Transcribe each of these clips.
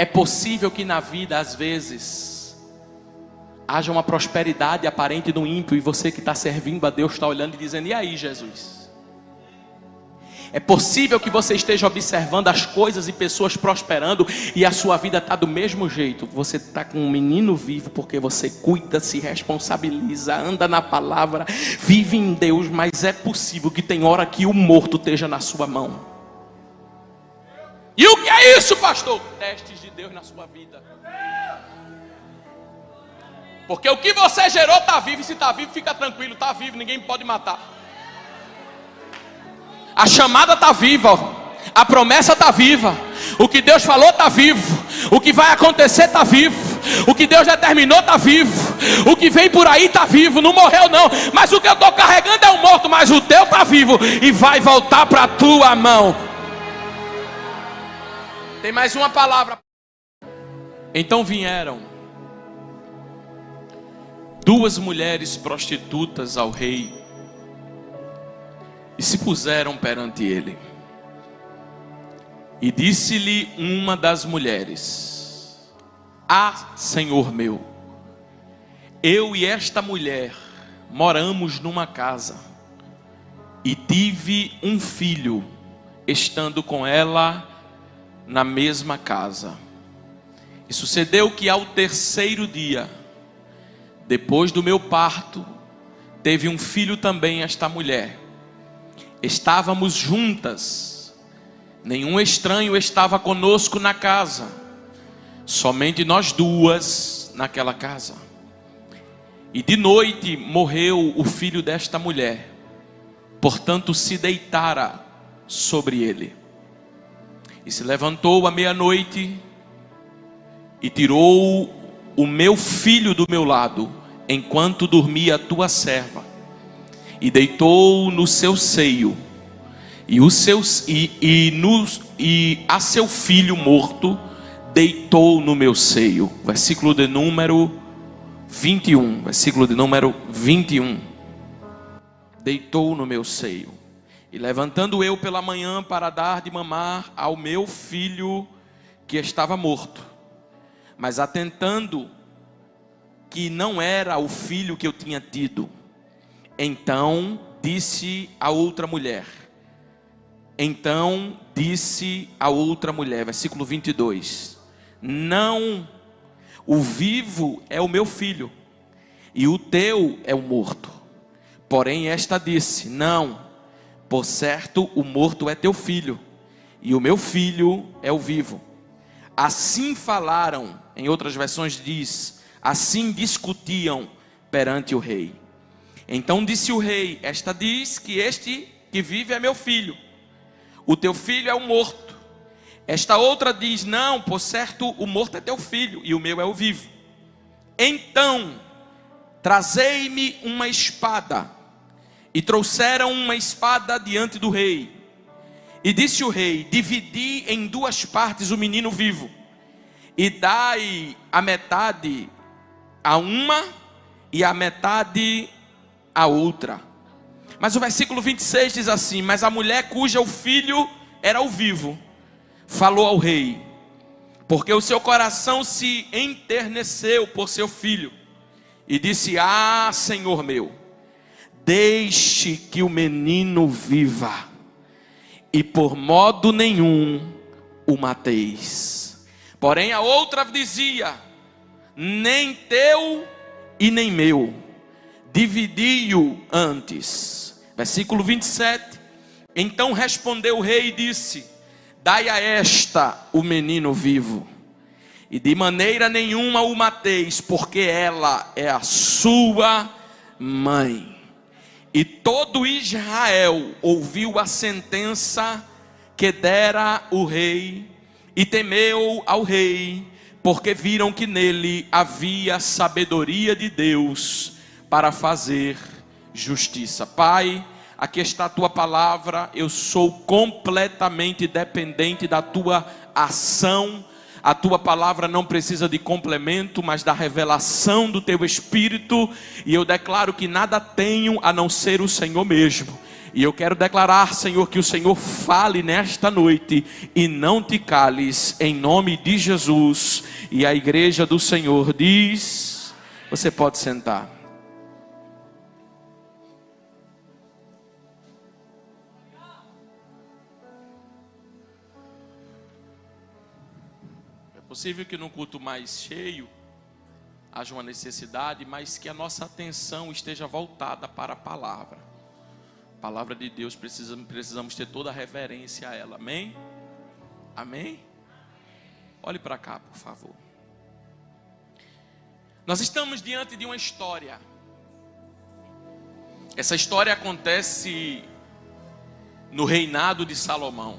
É possível que na vida, às vezes, haja uma prosperidade aparente do ímpio, e você que está servindo a Deus está olhando e dizendo: e aí, Jesus? É possível que você esteja observando as coisas e pessoas prosperando, e a sua vida está do mesmo jeito. Você está com um menino vivo porque você cuida, se responsabiliza, anda na palavra, vive em Deus. Mas é possível que tem hora que o morto esteja na sua mão. E o que é isso, pastor? Testes de Deus na sua vida. Porque o que você gerou está vivo, e se está vivo, fica tranquilo, está vivo, ninguém pode matar. A chamada está viva, a promessa está viva, o que Deus falou está vivo, o que vai acontecer está vivo, o que Deus determinou está vivo, o que vem por aí está vivo, não morreu não, mas o que eu estou carregando é um morto, mas o teu está vivo e vai voltar para a tua mão. Tem mais uma palavra. Então vieram 2 mulheres prostitutas ao rei e se puseram perante ele. E disse-lhe uma das mulheres: Senhor meu, eu e esta mulher moramos numa casa, e tive um filho, estando com ela na mesma casa. E sucedeu que ao 3º dia, depois do meu parto, teve um filho também esta mulher. Estávamos juntas, nenhum estranho estava conosco na casa, somente nós 2 naquela casa. E de noite morreu o filho desta mulher, portanto se deitara sobre ele. E se levantou à meia-noite e tirou o meu filho do meu lado, enquanto dormia a tua serva, e deitou no seu seio, e a seu filho morto deitou no meu seio. Versículo de número 21. Versículo de número 21. Deitou no meu seio. E levantando eu pela manhã para dar de mamar ao meu filho que estava morto, mas atentando que não era o filho que eu tinha tido, então disse a outra mulher. Versículo 22. Não, o vivo é o meu filho, e o teu é o morto. Porém esta disse: não, por certo o morto é teu filho, e o meu filho é o vivo. Assim falaram, em outras versões diz, assim discutiam perante o rei. Então disse o rei: esta diz que este que vive é meu filho, o teu filho é o morto. Esta outra diz: não, por certo o morto é teu filho, e o meu é o vivo. Então trazei-me uma espada. E trouxeram uma espada diante do rei. E disse o rei: dividi em 2 partes o menino vivo, e dai a metade a uma, e a metade a outra. Mas o versículo 26 diz assim: mas a mulher cuja o filho era o vivo falou ao rei, porque o seu coração se enterneceu por seu filho, e disse: Senhor meu, deixe que o menino viva, e por modo nenhum o mateis. Porém a outra dizia: nem teu e nem meu, dividi-o antes. Versículo 27. Então respondeu o rei e disse: dai a esta o menino vivo, e de maneira nenhuma o mateis, porque ela é a sua mãe. E todo Israel ouviu a sentença que dera o rei, e temeu ao rei, porque viram que nele havia sabedoria de Deus para fazer justiça. Pai, aqui está a tua palavra. Eu sou completamente dependente da tua ação. A tua palavra não precisa de complemento, mas da revelação do teu Espírito. E eu declaro que nada tenho a não ser o Senhor mesmo. E eu quero declarar, Senhor, que o Senhor fale nesta noite e não te cales, em nome de Jesus. E a igreja do Senhor diz: você pode sentar. É possível que num culto mais cheio haja uma necessidade, mas que a nossa atenção esteja voltada para a palavra. Palavra de Deus, precisamos ter toda a reverência a ela, amém? Amém? Olhe para cá, por favor. Nós estamos diante de uma história. Essa história acontece no reinado de Salomão.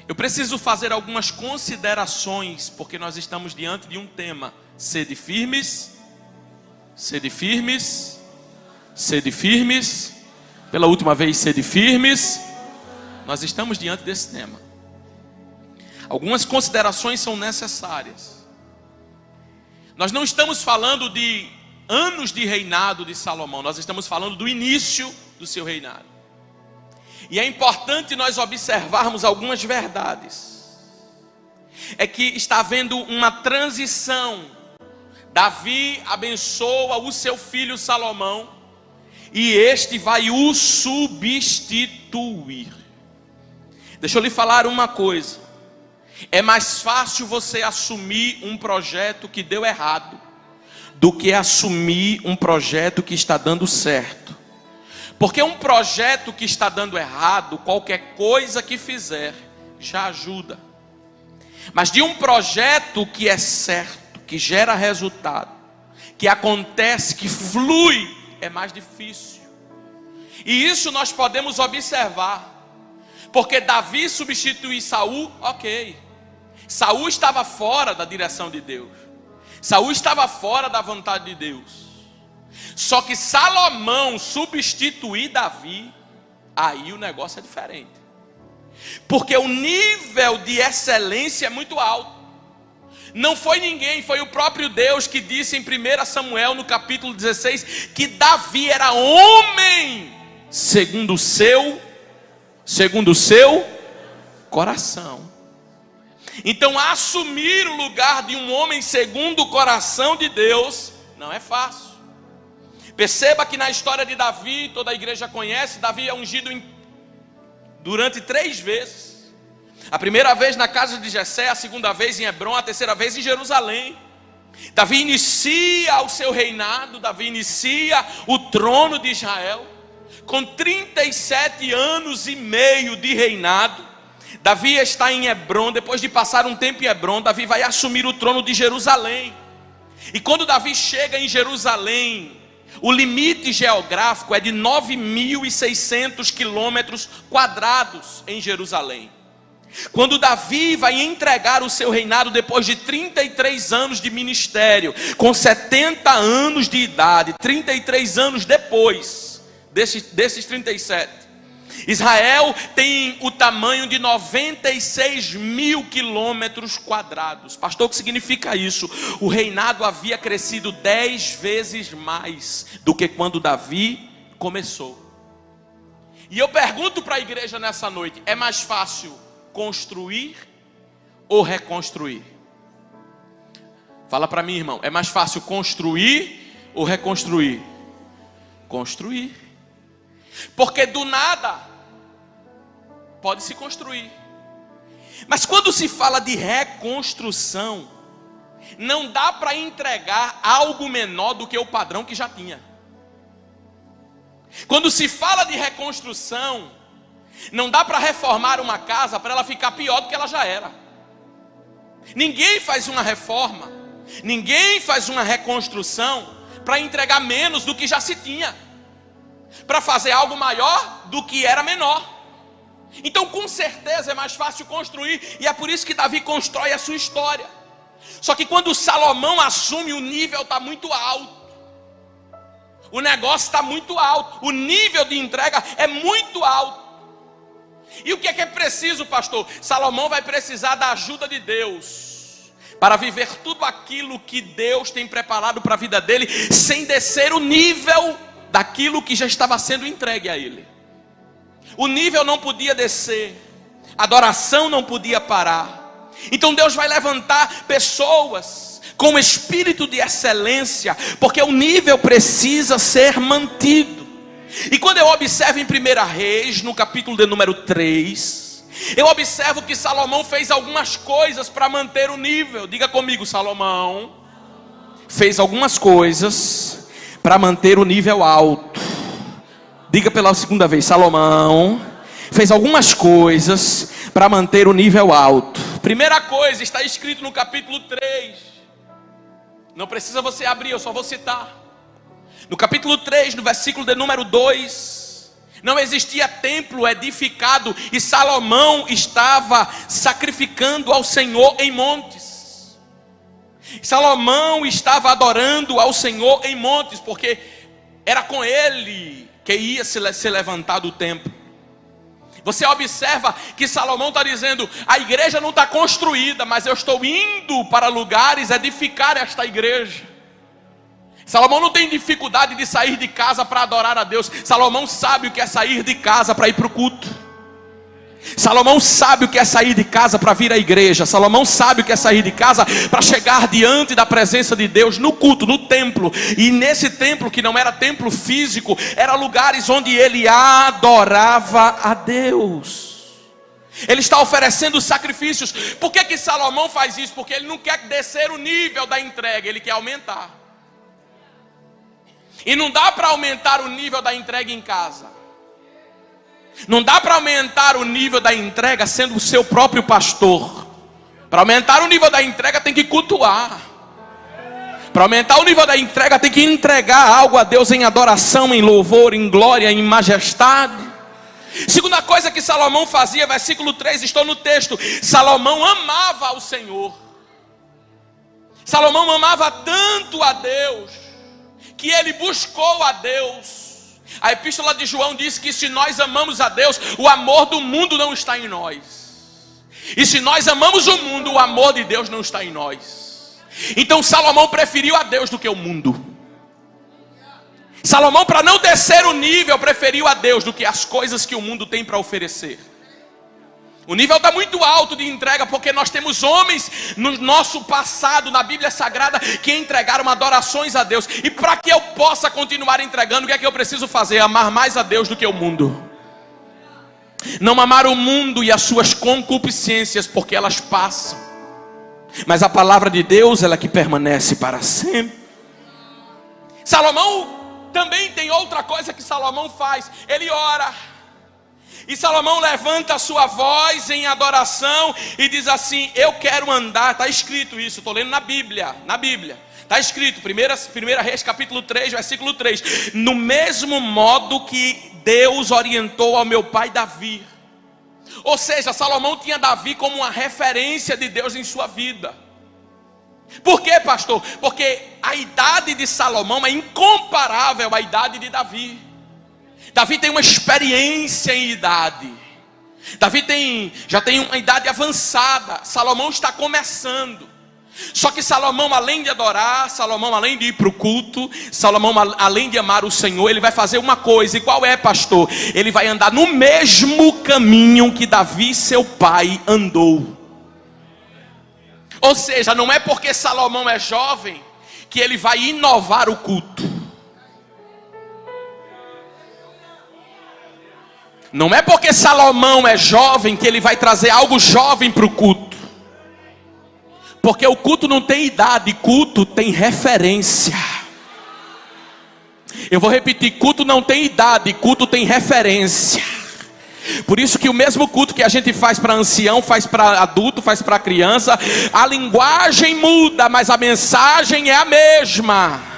Eu preciso fazer algumas considerações, porque nós estamos diante de um tema: sede firmes, sede firmes, sede firmes. Pela última vez, sede firmes. Nós estamos diante desse tema. Algumas considerações são necessárias. Nós não estamos falando de anos de reinado de Salomão. Nós estamos falando do início do seu reinado. E é importante nós observarmos algumas verdades. É que está havendo uma transição. Davi abençoa o seu filho Salomão, e este vai o substituir. Deixa eu lhe falar uma coisa. É mais fácil você assumir um projeto que deu errado do que assumir um projeto que está dando certo. Porque um projeto que está dando errado, qualquer coisa que fizer já ajuda. Mas de um projeto que é certo, que gera resultado, que acontece, que flui, é mais difícil. E isso nós podemos observar. Porque Davi substitui Saul, ok. Saul estava fora da direção de Deus. Saul estava fora da vontade de Deus. Só que Salomão substituir Davi, aí o negócio é diferente. Porque o nível de excelência é muito alto. Não foi ninguém, foi o próprio Deus que disse em 1 Samuel, no capítulo 16, que Davi era homem segundo o seu coração. Então, assumir o lugar de um homem segundo o coração de Deus não é fácil. Perceba que na história de Davi, toda a igreja conhece, Davi é ungido durante 3 vezes. A primeira vez na casa de Jessé, a segunda vez em Hebrom, a terceira vez em Jerusalém. Davi inicia o seu reinado, Davi inicia o trono de Israel. Com 37 anos e meio de reinado, Davi está em Hebrom. Depois de passar um tempo em Hebrom, Davi vai assumir o trono de Jerusalém. E quando Davi chega em Jerusalém, o limite geográfico é de 9.600 quilômetros quadrados em Jerusalém. Quando Davi vai entregar o seu reinado depois de 33 anos de ministério, com 70 anos de idade, 33 anos depois desses 37, Israel tem o tamanho de 96.000 quilômetros quadrados. Pastor, o que significa isso? O reinado havia crescido 10 vezes mais do que quando Davi começou. E eu pergunto para a igreja nessa noite: é mais fácil construir ou reconstruir? Fala para mim, irmão, é mais fácil construir ou reconstruir? Construir. Porque do nada pode se construir. Mas quando se fala de reconstrução, não dá para entregar algo menor do que o padrão que já tinha. Quando se fala de reconstrução, não dá para reformar uma casa para ela ficar pior do que ela já era. Ninguém faz uma reforma, ninguém faz uma reconstrução para entregar menos do que já se tinha, para fazer algo maior do que era menor. Então, com certeza é mais fácil construir, e é por isso que Davi constrói a sua história. Só que quando Salomão assume, o nível está muito alto. O negócio está muito alto, o nível de entrega é muito alto. E o que é preciso, pastor? Salomão vai precisar da ajuda de Deus para viver tudo aquilo que Deus tem preparado para a vida dele, sem descer o nível daquilo que já estava sendo entregue a ele. O nível não podia descer, a adoração não podia parar. Então Deus vai levantar pessoas com espírito de excelência, porque o nível precisa ser mantido. E quando eu observo em 1 Reis, no capítulo de número 3, eu observo que Salomão fez algumas coisas para manter o nível. Diga comigo, Salomão fez algumas coisas para manter o nível alto. Diga pela segunda vez, Salomão fez algumas coisas para manter o nível alto. Primeira coisa, está escrito no capítulo 3. Não precisa você abrir, eu só vou citar. No capítulo 3, no versículo de número 2, não existia templo edificado e Salomão estava sacrificando ao Senhor em montes. Salomão estava adorando ao Senhor em montes, porque era com ele que ia ser levantado o templo. Você observa que Salomão está dizendo: a igreja não está construída, mas eu estou indo para lugares edificar esta igreja. Salomão não tem dificuldade de sair de casa para adorar a Deus. Salomão sabe o que é sair de casa para ir para o culto. Salomão sabe o que é sair de casa para vir à igreja. Salomão sabe o que é sair de casa para chegar diante da presença de Deus no culto, no templo. E nesse templo, que não era templo físico, eram lugares onde ele adorava a Deus. Ele está oferecendo sacrifícios. Por que Salomão faz isso? Porque ele não quer descer o nível da entrega, ele quer aumentar. E não dá para aumentar o nível da entrega em casa. Não dá para aumentar o nível da entrega sendo o seu próprio pastor. Para aumentar o nível da entrega tem que cultuar. Para aumentar o nível da entrega tem que entregar algo a Deus em adoração, em louvor, em glória, em majestade. Segunda coisa que Salomão fazia, versículo 3, estou no texto. Salomão amava ao Senhor. Salomão amava tanto a Deus que ele buscou a Deus. A epístola de João diz que se nós amamos a Deus, o amor do mundo não está em nós. E se nós amamos o mundo, o amor de Deus não está em nós. Então Salomão preferiu a Deus do que o mundo. Salomão, para não descer o nível, preferiu a Deus do que as coisas que o mundo tem para oferecer. O nível está muito alto de entrega, porque nós temos homens no nosso passado, na Bíblia Sagrada, que entregaram adorações a Deus. E para que eu possa continuar entregando, o que é que eu preciso fazer? Amar mais a Deus do que o mundo. Não amar o mundo e as suas concupiscências, porque elas passam. Mas a palavra de Deus, ela que permanece para sempre. Salomão também tem outra coisa que Salomão faz. Ele ora. E Salomão levanta a sua voz em adoração e diz assim: eu quero andar. Está escrito isso, estou lendo na Bíblia. Está escrito, 1 Reis capítulo 3, versículo 3. No mesmo modo que Deus orientou ao meu pai Davi. Ou seja, Salomão tinha Davi como uma referência de Deus em sua vida. Por quê, pastor? Porque a idade de Salomão é incomparável à idade de Davi. Davi tem uma experiência em idade. Davi já tem uma idade avançada. Salomão está começando. Só que Salomão, além de adorar, Salomão, além de ir para o culto, Salomão, além de amar o Senhor, ele vai fazer uma coisa. E qual é, pastor? Ele vai andar no mesmo caminho que Davi, seu pai, andou. Ou seja, não é porque Salomão é jovem que ele vai inovar o culto. Não é porque Salomão é jovem que ele vai trazer algo jovem para o culto. Porque o culto não tem idade, culto tem referência. Eu vou repetir, culto não tem idade, culto tem referência. Por isso que o mesmo culto que a gente faz para ancião, faz para adulto, faz para criança, a linguagem muda, mas a mensagem é a mesma.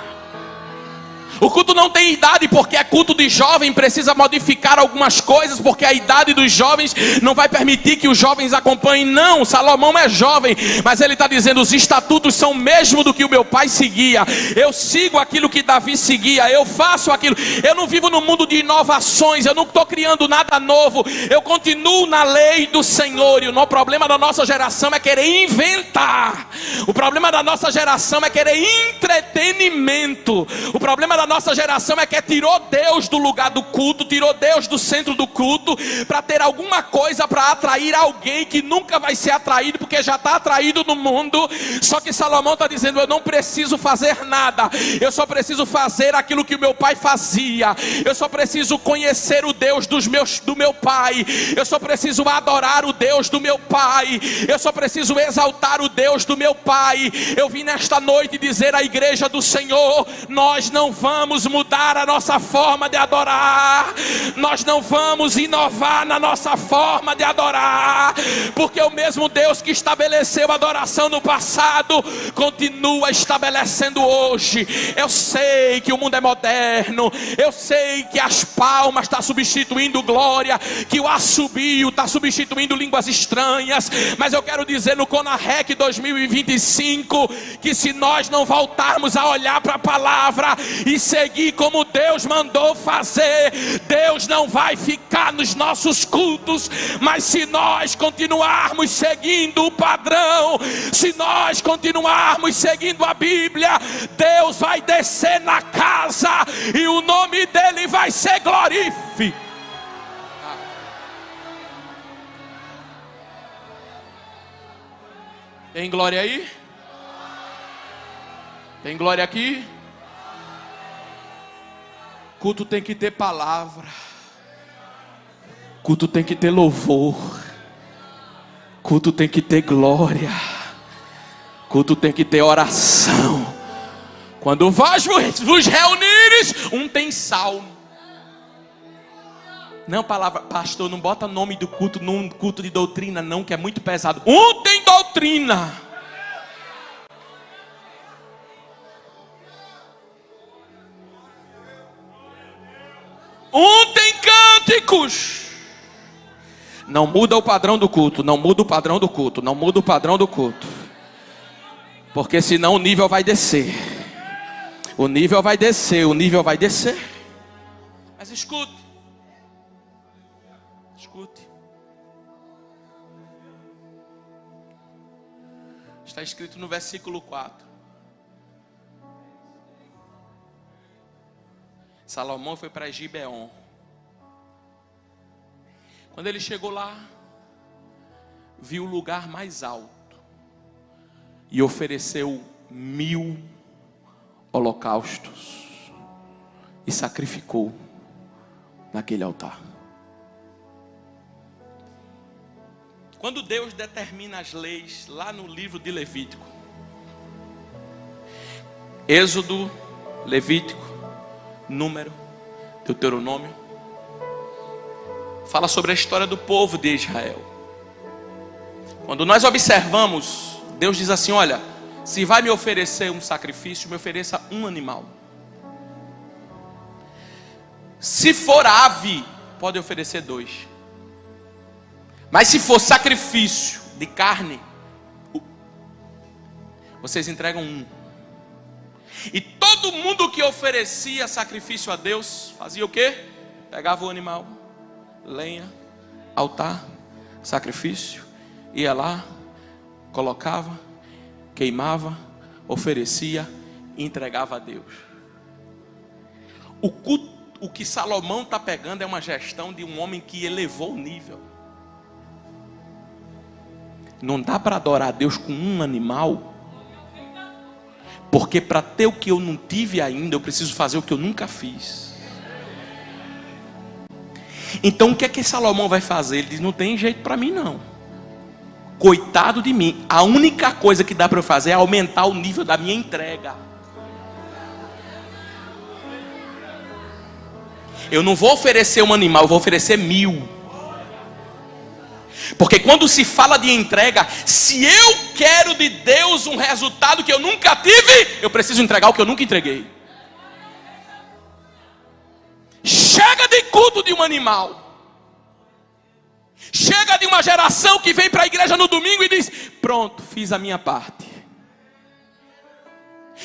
O culto não tem idade, porque é culto de jovem, precisa modificar algumas coisas, porque a idade dos jovens não vai permitir que os jovens acompanhem. Não, Salomão é jovem, mas ele está dizendo: os estatutos são o mesmo do que o meu pai seguia. Eu sigo aquilo que Davi seguia, eu faço aquilo. Eu não vivo no mundo de inovações, eu não estou criando nada novo. Eu continuo na lei do Senhor. E o problema da nossa geração é querer inventar. O problema da nossa geração é querer entretenimento. O problema da nossa geração é que tirou Deus do lugar do culto, tirou Deus do centro do culto, para ter alguma coisa para atrair alguém que nunca vai ser atraído, porque já está atraído no mundo. Só que Salomão está dizendo: eu não preciso fazer nada, eu só preciso fazer aquilo que o meu pai fazia. Eu só preciso conhecer o Deus do meu pai. Eu só preciso adorar o Deus do meu pai. Eu só preciso exaltar o Deus do meu pai. Eu vim nesta noite dizer à igreja do Senhor: nós não vamos mudar a nossa forma de adorar, nós não vamos inovar na nossa forma de adorar, porque o mesmo Deus que estabeleceu a adoração no passado continua estabelecendo hoje. Eu sei que o mundo é moderno, eu sei que as palmas estão substituindo glória, que o assobio está substituindo línguas estranhas, mas eu quero dizer no Conarec 2025 que se nós não voltarmos a olhar para a palavra e seguir como Deus mandou fazer, Deus não vai ficar nos nossos cultos. Mas se nós continuarmos seguindo o padrão, se nós continuarmos seguindo a Bíblia, Deus vai descer na casa e o nome dele vai ser glorificado. Tem glória aí? Tem glória aqui? Culto tem que ter palavra, culto tem que ter louvor, culto tem que ter glória, culto tem que ter oração. Quando vós vos reunires, um tem salmo. Não, palavra, pastor, não bota nome do culto num culto de doutrina não, que é muito pesado. Um tem doutrina. Um tem cânticos. Não muda o padrão do culto, não muda o padrão do culto, não muda o padrão do culto. Porque senão o nível vai descer. O nível vai descer, o nível vai descer. Mas escute. Escute. Está escrito no versículo 4. Salomão foi para Gibeon. Quando ele chegou lá, viu o lugar mais alto e ofereceu 1000 holocaustos e sacrificou naquele altar. Quando Deus determina as leis lá no livro de Levítico, Êxodo, Levítico, Número, Deuteronômio, fala sobre a história do povo de Israel. Quando nós observamos, Deus diz assim: olha, se vai me oferecer um sacrifício, me ofereça um animal. Se for ave, pode oferecer 2. Mas se for sacrifício de carne, vocês entregam 1. E todo mundo que oferecia sacrifício a Deus fazia o quê? Pegava o animal, lenha, altar, sacrifício, ia lá, colocava, queimava, oferecia e entregava a Deus. O que Salomão está pegando é uma gestão de um homem que elevou o nível. Não dá para adorar a Deus com um animal, porque para ter o que eu não tive ainda, eu preciso fazer o que eu nunca fiz. Então o que é que Salomão vai fazer? Ele diz: não tem jeito para mim não. Coitado de mim. A única coisa que dá para eu fazer é aumentar o nível da minha entrega. Eu não vou oferecer um animal, eu vou oferecer 1000. Porque quando se fala de entrega, se eu quero de Deus um resultado que eu nunca tive, eu preciso entregar o que eu nunca entreguei. Chega de culto de um animal. Chega de uma geração que vem para a igreja no domingo e diz: pronto, fiz a minha parte.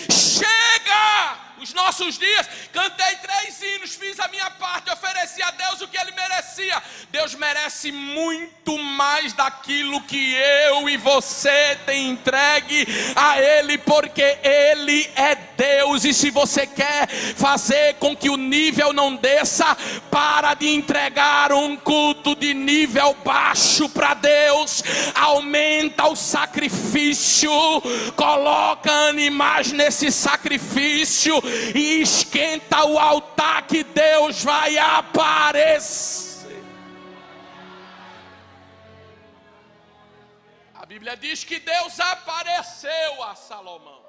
Chega os nossos dias. Cantei 3 hinos, fiz a minha parte, ofereci a Deus o que Ele merecia. Deus merece muito mais daquilo que eu e você tem entregue a Ele, porque Ele é Deus. E se você quer fazer com que o nível não desça, para de entregar um culto de nível baixo para Deus. Aumenta o sacrifício, coloca animais nesse sacrifício e esquenta o altar, que Deus vai aparecer. A Bíblia diz que Deus apareceu a Salomão.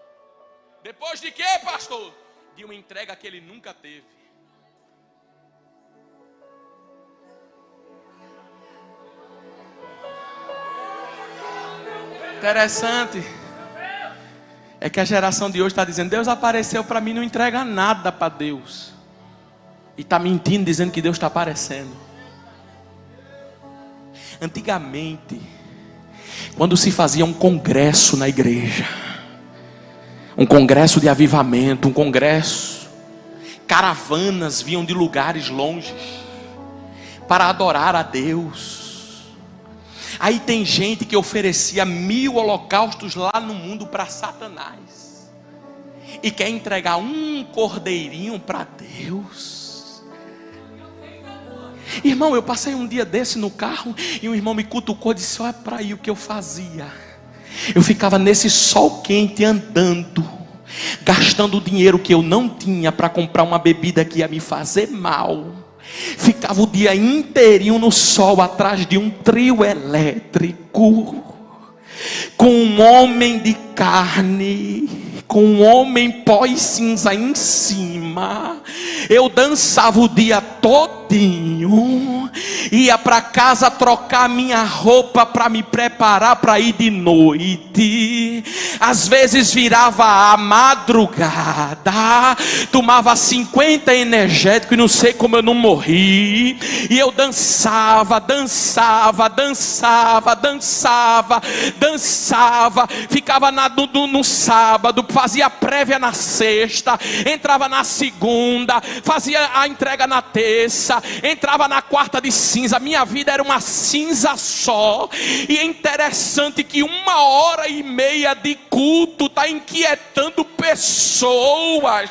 Depois de quê, pastor? De uma entrega que ele nunca teve. Interessante é que a geração de hoje está dizendo: Deus apareceu para mim, não entrega nada para Deus. E está mentindo, dizendo que Deus está aparecendo. Antigamente, quando se fazia um congresso na igreja, um congresso de avivamento, um congresso, caravanas vinham de lugares longes para adorar a Deus. Aí tem gente que oferecia 1000 holocaustos lá no mundo para Satanás e quer entregar um cordeirinho para Deus. Irmão, eu passei um dia desse no carro e um irmão me cutucou e disse: olha para aí o que eu fazia. Eu ficava nesse sol quente andando, gastando o dinheiro que eu não tinha para comprar uma bebida que ia me fazer mal. Ficava o dia inteirinho no sol, atrás de um trio elétrico, com um homem de carne, com um homem pó e cinza em cima. Eu dançava o dia todinho, ia para casa trocar minha roupa para me preparar para ir de noite. Às vezes virava a madrugada, tomava 50 energéticos e não sei como eu não morri. E eu dançava, ficava no sábado, fazia prévia na sexta, entrava na segunda, fazia a entrega na terça, entrava na quarta de cinza. Minha vida era uma cinza só. E é interessante que 1h30 de culto está inquietando pessoas.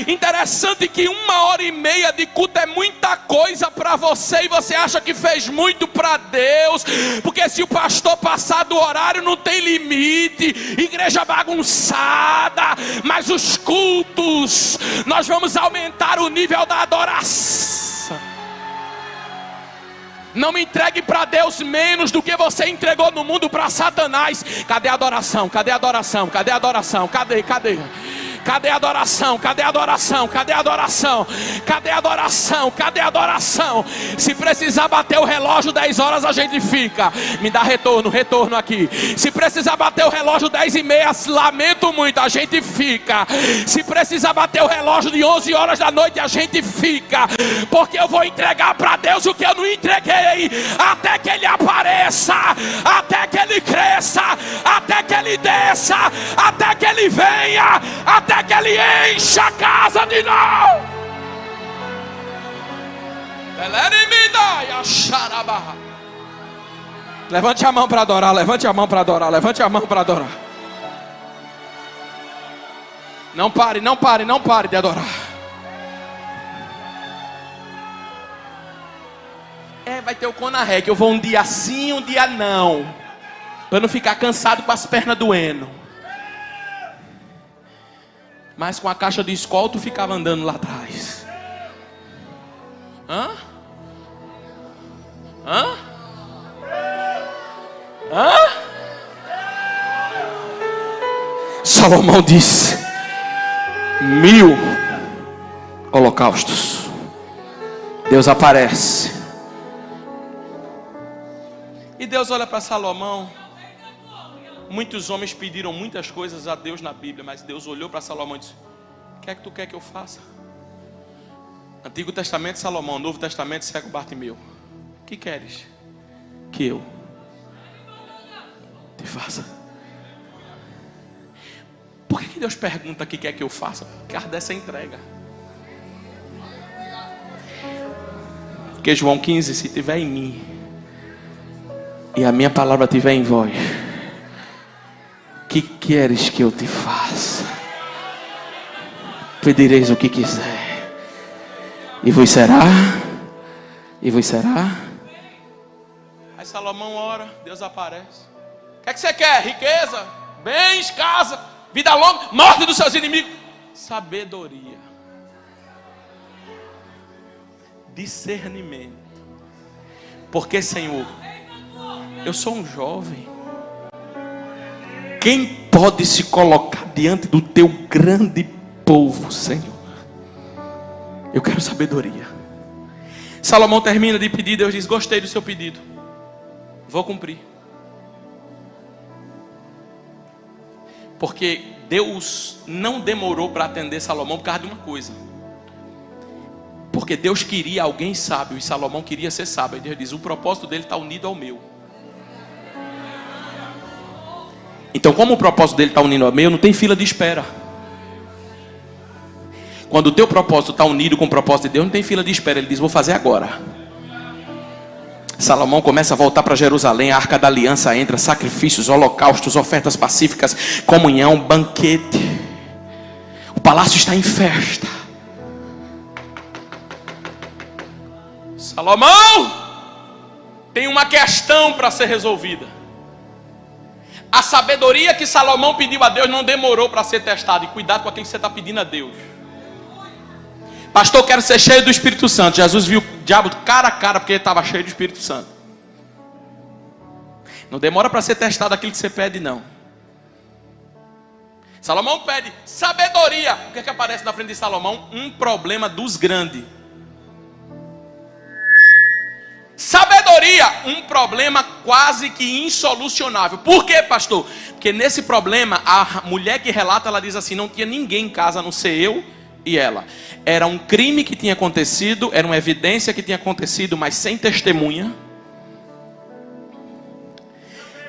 Interessante que 1h30 de culto é muita coisa para você, e você acha que fez muito para Deus, porque se o pastor passar do horário não tem limite, igreja bagunçada. Mas os cultos, nós vamos aumentar o nível da adoração. Não me entregue para Deus menos do que você entregou no mundo para Satanás. Cadê a adoração? Cadê a adoração? Cadê a adoração? Cadê? Cadê a adoração? Cadê a adoração? Cadê a adoração? Cadê a adoração? Cadê a adoração? Se precisar bater o relógio 10 horas, a gente fica. Me dá retorno aqui. Se precisar bater o relógio 10h30, lamento muito, a gente fica. Se precisar bater o relógio de 11 horas da noite, a gente fica. Porque eu vou entregar para Deus o que eu não entreguei, até que Ele apareça, até que Ele cresça, até que Ele desça, até que Ele venha, até que Ele encha a casa de novo. Levante a mão para adorar, levante a mão para adorar, levante a mão para adorar. Não pare de adorar. Vai ter o Conaré, que eu vou um dia sim, um dia não, para não ficar cansado com as pernas doendo. Mas com a caixa de escola tu ficava andando lá atrás. Hã? Salomão disse: 1000 holocaustos. Deus aparece. E Deus olha para Salomão. Muitos homens pediram muitas coisas a Deus na Bíblia, mas Deus olhou para Salomão e disse: o que é que tu quer que eu faça? Antigo Testamento, Salomão. Novo Testamento, cego Bartimeu. O que queres que eu te faça? Por que que Deus pergunta o que quer que eu faça? Por causa dessa entrega. Porque João 15, se tiver em mim e a minha palavra tiver em vós, que queres que eu te faça? Pedireis o que quiser, e vos será, e vos será. Aí Salomão ora, Deus aparece. O que é que você quer? Riqueza, bens, casa, vida longa, morte dos seus inimigos. Sabedoria, discernimento. Porque, Senhor, eu sou um jovem. Quem pode se colocar diante do teu grande povo, Senhor? Eu quero sabedoria. Salomão termina de pedir, Deus diz: gostei do seu pedido, vou cumprir. Porque Deus não demorou para atender Salomão por causa de uma coisa. Porque Deus queria alguém sábio e Salomão queria ser sábio. E Deus diz: o propósito dele está unido ao meu. Então, como o propósito dele está unido ao meu, não tem fila de espera. Quando o teu propósito está unido com o propósito de Deus, não tem fila de espera. Ele diz: vou fazer agora. Salomão começa a voltar para Jerusalém. A arca da aliança entra, sacrifícios, holocaustos, ofertas pacíficas, comunhão, banquete. O palácio está em festa. Salomão tem uma questão para ser resolvida. A sabedoria que Salomão pediu a Deus não demorou para ser testada. E cuidado com aquilo que você está pedindo a Deus. Pastor, eu quero ser cheio do Espírito Santo. Jesus viu o diabo cara a cara porque ele estava cheio do Espírito Santo. Não demora para ser testado aquilo que você pede, não. Salomão pede sabedoria. O que é que aparece na frente de Salomão? Um problema dos grandes. Sabedoria, um problema quase que insolucionável. Por quê, pastor? Porque nesse problema, a mulher que relata, ela diz assim: não tinha ninguém em casa a não ser eu e ela. Era um crime que tinha acontecido, era uma evidência que tinha acontecido, mas sem testemunha,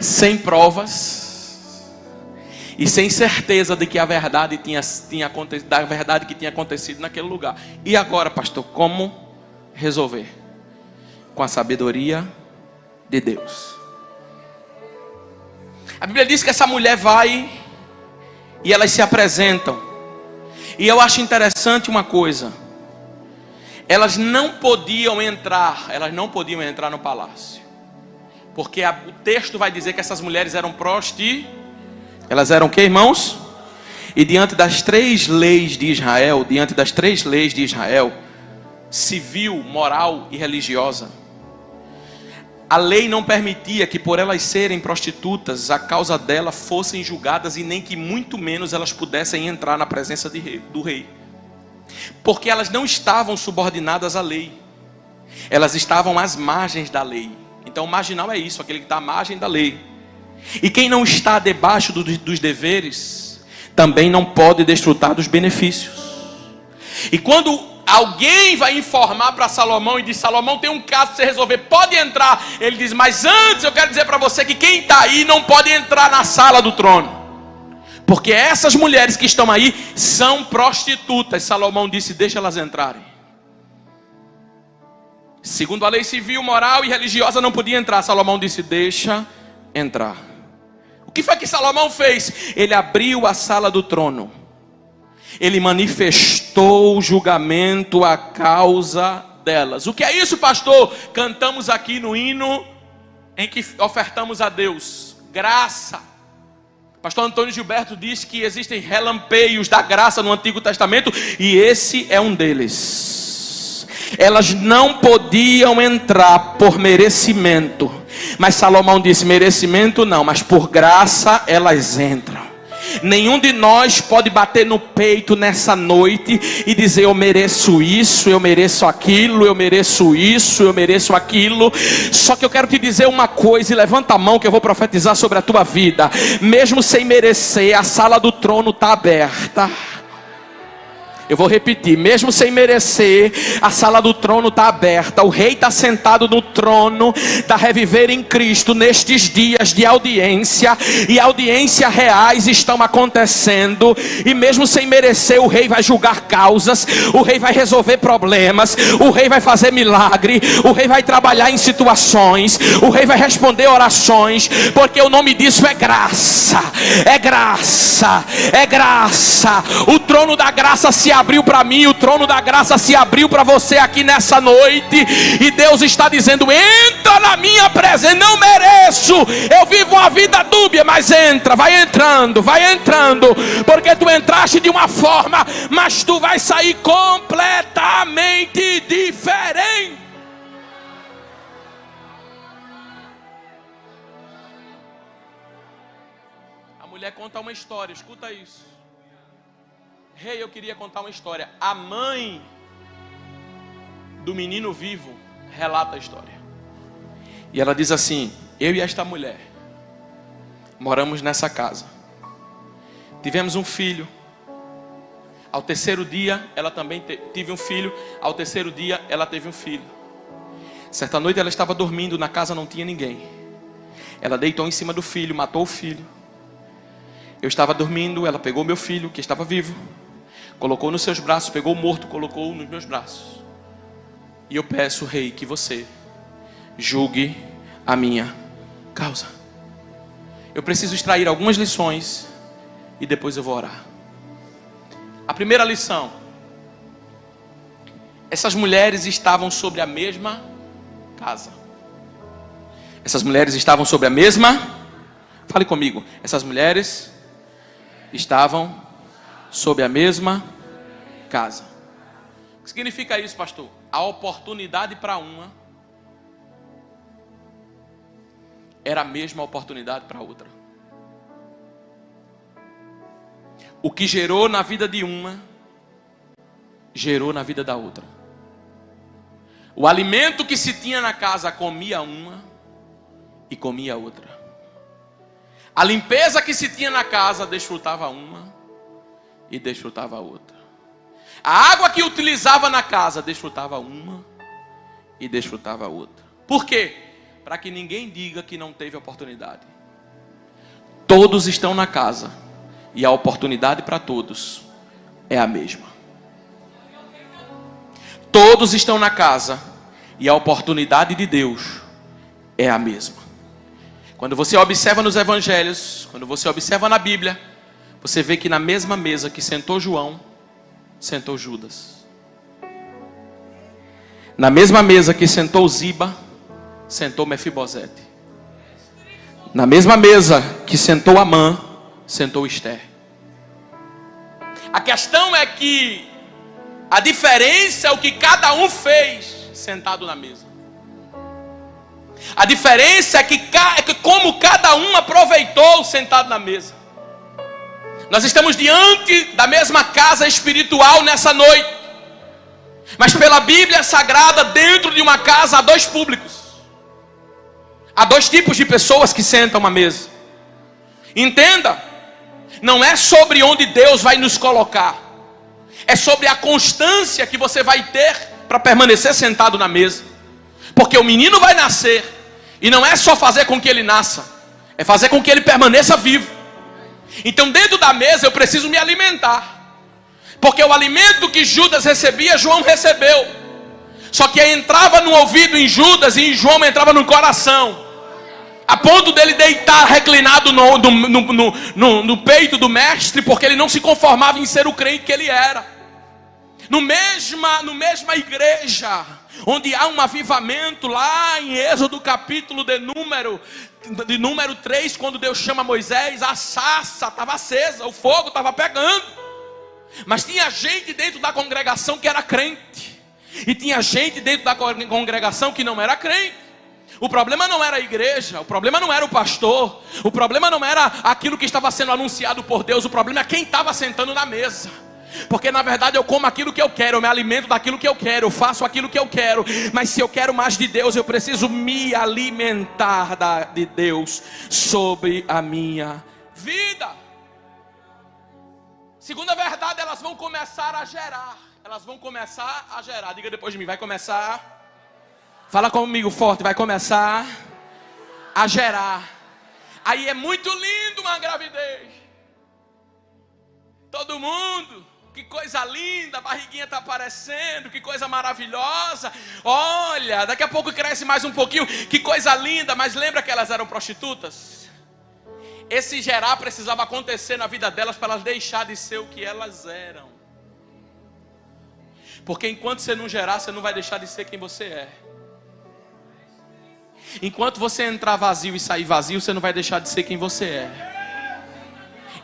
sem provas e sem certeza de que a verdade tinha acontecido, da verdade que tinha acontecido naquele lugar. E agora, pastor, como resolver? Com a sabedoria de Deus. A Bíblia diz que essa mulher vai e elas se apresentam. E eu acho interessante uma coisa: elas não podiam entrar no palácio, porque o texto vai dizer que essas mulheres eram elas eram o que, irmãos? E diante das três leis de Israel, civil, moral e religiosa, a lei não permitia que por elas serem prostitutas, a causa dela fossem julgadas, e nem que muito menos elas pudessem entrar na presença do rei. Porque elas não estavam subordinadas à lei. Elas estavam às margens da lei. Então marginal é isso, aquele que está à margem da lei. E quem não está debaixo dos deveres, também não pode desfrutar dos benefícios. E quando alguém vai informar para Salomão e diz: Salomão, tem um caso para você resolver, pode entrar. Ele diz: mas antes eu quero dizer para você que quem está aí não pode entrar na sala do trono, porque essas mulheres que estão aí são prostitutas. Salomão disse: deixa elas entrarem. Segundo a lei civil, moral e religiosa não podia entrar. Salomão disse: deixa entrar. O que foi que Salomão fez? Ele abriu a sala do trono. Ele manifestou o julgamento à causa delas. O que é isso, pastor? Cantamos aqui no hino em que ofertamos a Deus graça. Pastor Antônio Gilberto diz que existem relampeios da graça no Antigo Testamento, e esse é um deles. Elas não podiam entrar por merecimento, mas Salomão disse: merecimento não, mas por graça elas entram. Nenhum de nós pode bater no peito nessa noite e dizer: eu mereço isso, eu mereço aquilo, eu mereço isso, eu mereço aquilo. Só que eu quero te dizer uma coisa, e levanta a mão que eu vou profetizar sobre a tua vida. Mesmo sem merecer, a sala do trono está aberta. Eu vou repetir, mesmo sem merecer, a sala do trono está aberta, o rei está sentado no trono da Reviver em Cristo, nestes dias de audiência, e audiências reais estão acontecendo, e mesmo sem merecer, o rei vai julgar causas, o rei vai resolver problemas, o rei vai fazer milagre, o rei vai trabalhar em situações, o rei vai responder orações, porque o nome disso é graça, é graça, é graça. O trono da graça se abriu para mim, o trono da graça se abriu para você aqui nessa noite, e Deus está dizendo: entra na minha presença. Não mereço, eu vivo uma vida dúbia, mas entra, vai entrando, porque tu entraste de uma forma, mas tu vai sair completamente diferente. A mulher conta uma história, escuta isso. Rei, eu queria contar uma história. A mãe do menino vivo relata a história. E ela diz assim: eu e esta mulher moramos nessa casa. Tivemos um filho. Ao terceiro dia, ela também teve um filho. Ao terceiro dia, ela teve um filho. Certa noite ela estava dormindo, na casa não tinha ninguém. Ela deitou em cima do filho, matou o filho. Eu estava dormindo, ela pegou meu filho, que estava vivo, colocou nos seus braços, pegou o morto, colocou nos meus braços. E eu peço, rei, que você julgue a minha causa. Eu preciso extrair algumas lições e depois eu vou orar. A primeira lição: essas mulheres estavam sobre a mesma casa. Essas mulheres estavam sobre a mesma... Fale comigo. Essas mulheres estavam sob a mesma casa. O que significa isso, pastor? A oportunidade para uma era a mesma oportunidade para outra. O que gerou na vida de uma, gerou na vida da outra. O alimento que se tinha na casa comia uma e comia a outra. A limpeza que se tinha na casa desfrutava uma e desfrutava a outra. A água que utilizava na casa desfrutava uma e desfrutava a outra. Por quê? Para que ninguém diga que não teve oportunidade. Todos estão na casa e a oportunidade para todos é a mesma. Todos estão na casa e a oportunidade de Deus é a mesma. Quando você observa nos evangelhos, quando você observa na Bíblia, você vê que na mesma mesa que sentou João, sentou Judas. Na mesma mesa que sentou Ziba, sentou Mefibosete. Na mesma mesa que sentou Amã, sentou Esther. A questão é que a diferença é o que cada um fez sentado na mesa. A diferença é que como cada um aproveitou sentado na mesa. Nós estamos diante da mesma casa espiritual nessa noite. Mas pela Bíblia Sagrada, dentro de uma casa há dois públicos. Há dois tipos de pessoas que sentam à mesa. Entenda, não é sobre onde Deus vai nos colocar. É sobre a constância que você vai ter para permanecer sentado na mesa. Porque o menino vai nascer. E não é só fazer com que ele nasça, é fazer com que ele permaneça vivo. Então dentro da mesa eu preciso me alimentar. Porque o alimento que Judas recebia, João recebeu. Só que entrava no ouvido em Judas e em João entrava no coração. A ponto dele deitar reclinado no peito do mestre, porque ele não se conformava em ser o crente que ele era. No mesma igreja, onde há um avivamento, lá em Êxodo capítulo de número 3, quando Deus chama Moisés, a sarça estava acesa, o fogo estava pegando. Mas tinha gente dentro da congregação que era crente, e tinha gente dentro da congregação que não era crente. O problema não era a igreja, o problema não era o pastor, o problema não era aquilo que estava sendo anunciado por Deus, o problema é quem estava sentando na mesa. Porque na verdade eu como aquilo que eu quero, eu me alimento daquilo que eu quero, eu faço aquilo que eu quero. Mas se eu quero mais de Deus, eu preciso me alimentar de Deus sobre a minha vida. Segunda verdade, elas vão começar a gerar. Elas vão começar a gerar. Diga depois de mim, vai começar. Fala comigo forte, vai começar a gerar. Aí é muito lindo uma gravidez. Todo mundo, que coisa linda, a barriguinha está aparecendo, que coisa maravilhosa. Olha, daqui a pouco cresce mais um pouquinho, que coisa linda. Mas lembra que elas eram prostitutas? Esse gerar precisava acontecer na vida delas para elas deixarem de ser o que elas eram. Porque enquanto você não gerar, você não vai deixar de ser quem você é. Enquanto você entrar vazio e sair vazio, você não vai deixar de ser quem você é.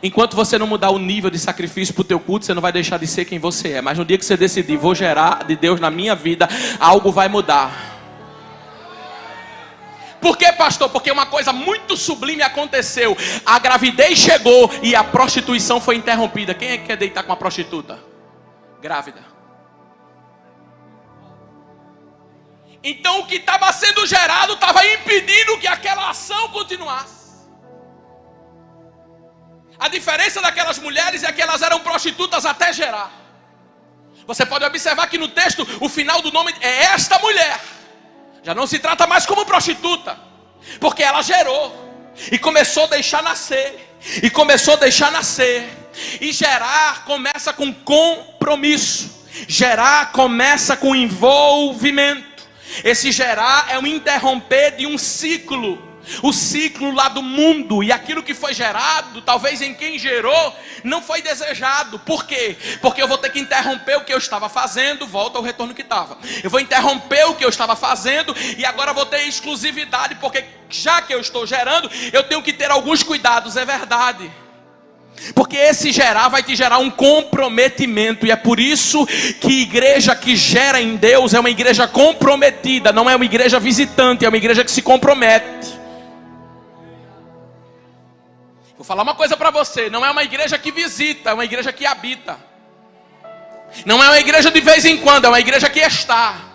Enquanto você não mudar o nível de sacrifício para o teu culto, você não vai deixar de ser quem você é. Mas no dia que você decidir, vou gerar de Deus na minha vida, algo vai mudar. Por quê, pastor? Porque uma coisa muito sublime aconteceu. A gravidez chegou e a prostituição foi interrompida. Quem é que quer deitar com uma prostituta? Grávida. Então o que estava sendo gerado estava impedindo que aquela ação continuasse. A diferença daquelas mulheres é que elas eram prostitutas até gerar. Você pode observar que no texto o final do nome é esta mulher. Já não se trata mais como prostituta, porque ela gerou e começou a deixar nascer. E começou a deixar nascer. E gerar começa com compromisso. Gerar começa com envolvimento. Esse gerar é um interromper de um ciclo. O ciclo lá do mundo. E aquilo que foi gerado, talvez em quem gerou, não foi desejado. Por quê? Porque eu vou ter que interromper o que eu estava fazendo. Volta ao retorno que estava. Eu vou interromper o que eu estava fazendo. E agora vou ter exclusividade. Porque já que eu estou gerando, eu tenho que ter alguns cuidados. É verdade. Porque esse gerar vai te gerar um comprometimento. E é por isso que igreja que gera em Deus é uma igreja comprometida. Não é uma igreja visitante, é uma igreja que se compromete. Vou falar uma coisa para você. Não é uma igreja que visita, é uma igreja que habita. Não é uma igreja de vez em quando, é uma igreja que está.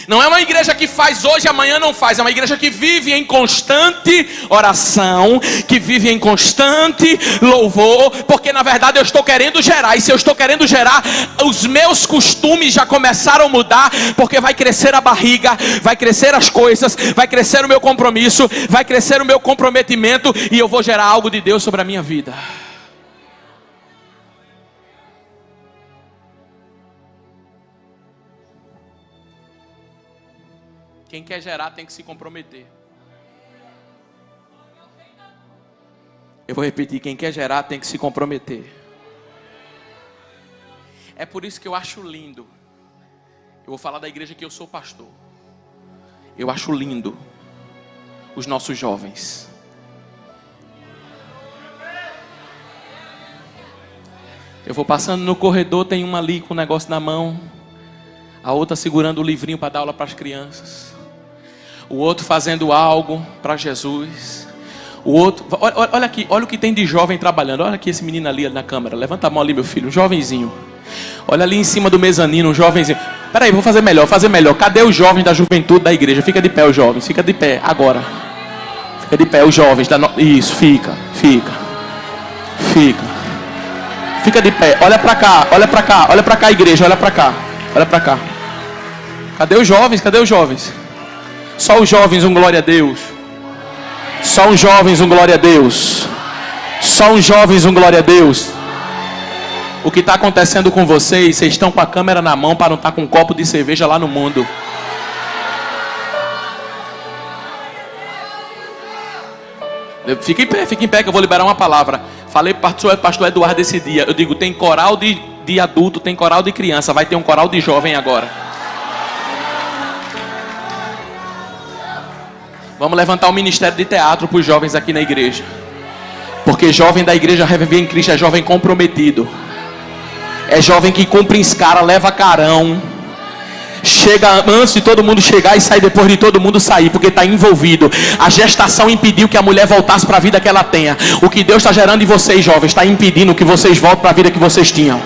Não é uma igreja que faz hoje e amanhã não faz. É uma igreja que vive em constante oração, que vive em constante louvor. Porque na verdade eu estou querendo gerar. E se eu estou querendo gerar, os meus costumes já começaram a mudar. Porque vai crescer a barriga, vai crescer as coisas, vai crescer o meu compromisso, vai crescer o meu comprometimento. E eu vou gerar algo de Deus sobre a minha vida. Quem quer gerar tem que se comprometer. Eu vou repetir, quem quer gerar tem que se comprometer. É por isso que eu acho lindo. Eu vou falar da igreja que eu sou pastor. Eu acho lindo os nossos jovens. Eu vou passando no corredor, tem uma ali com um negócio na mão. A outra segurando o livrinho para dar aula para as crianças. O outro fazendo algo para Jesus. O outro, olha aqui, olha o que tem de jovem trabalhando. Olha aqui esse menino ali na câmera. Levanta a mão ali, meu filho, um jovenzinho. Olha ali em cima do mezanino, um jovenzinho. Peraí, vou fazer melhor. Cadê os jovens da juventude da igreja? Fica de pé os jovens, fica de pé agora. Fica de pé os jovens Isso, fica. Fica de pé, olha para cá igreja, olha para cá. Cadê os jovens? Só os jovens, um glória a Deus. Só os jovens, um glória a Deus. O que está acontecendo com vocês? Vocês estão com a câmera na mão para não estar com um copo de cerveja lá no mundo. Fica em pé que eu vou liberar uma palavra. Falei para o pastor Eduardo esse dia. Eu digo, tem coral de adulto, tem coral de criança. Vai ter um coral de jovem agora. Vamos levantar um ministério de teatro para os jovens aqui na igreja. Porque jovem da igreja Reviver em Cristo é jovem comprometido. É jovem que cumpre escara, leva carão. Chega antes de todo mundo chegar e sai depois de todo mundo sair, porque está envolvido. A gestação impediu que a mulher voltasse para a vida que ela tenha. O que Deus está gerando em vocês, jovens, está impedindo que vocês voltem para a vida que vocês tinham.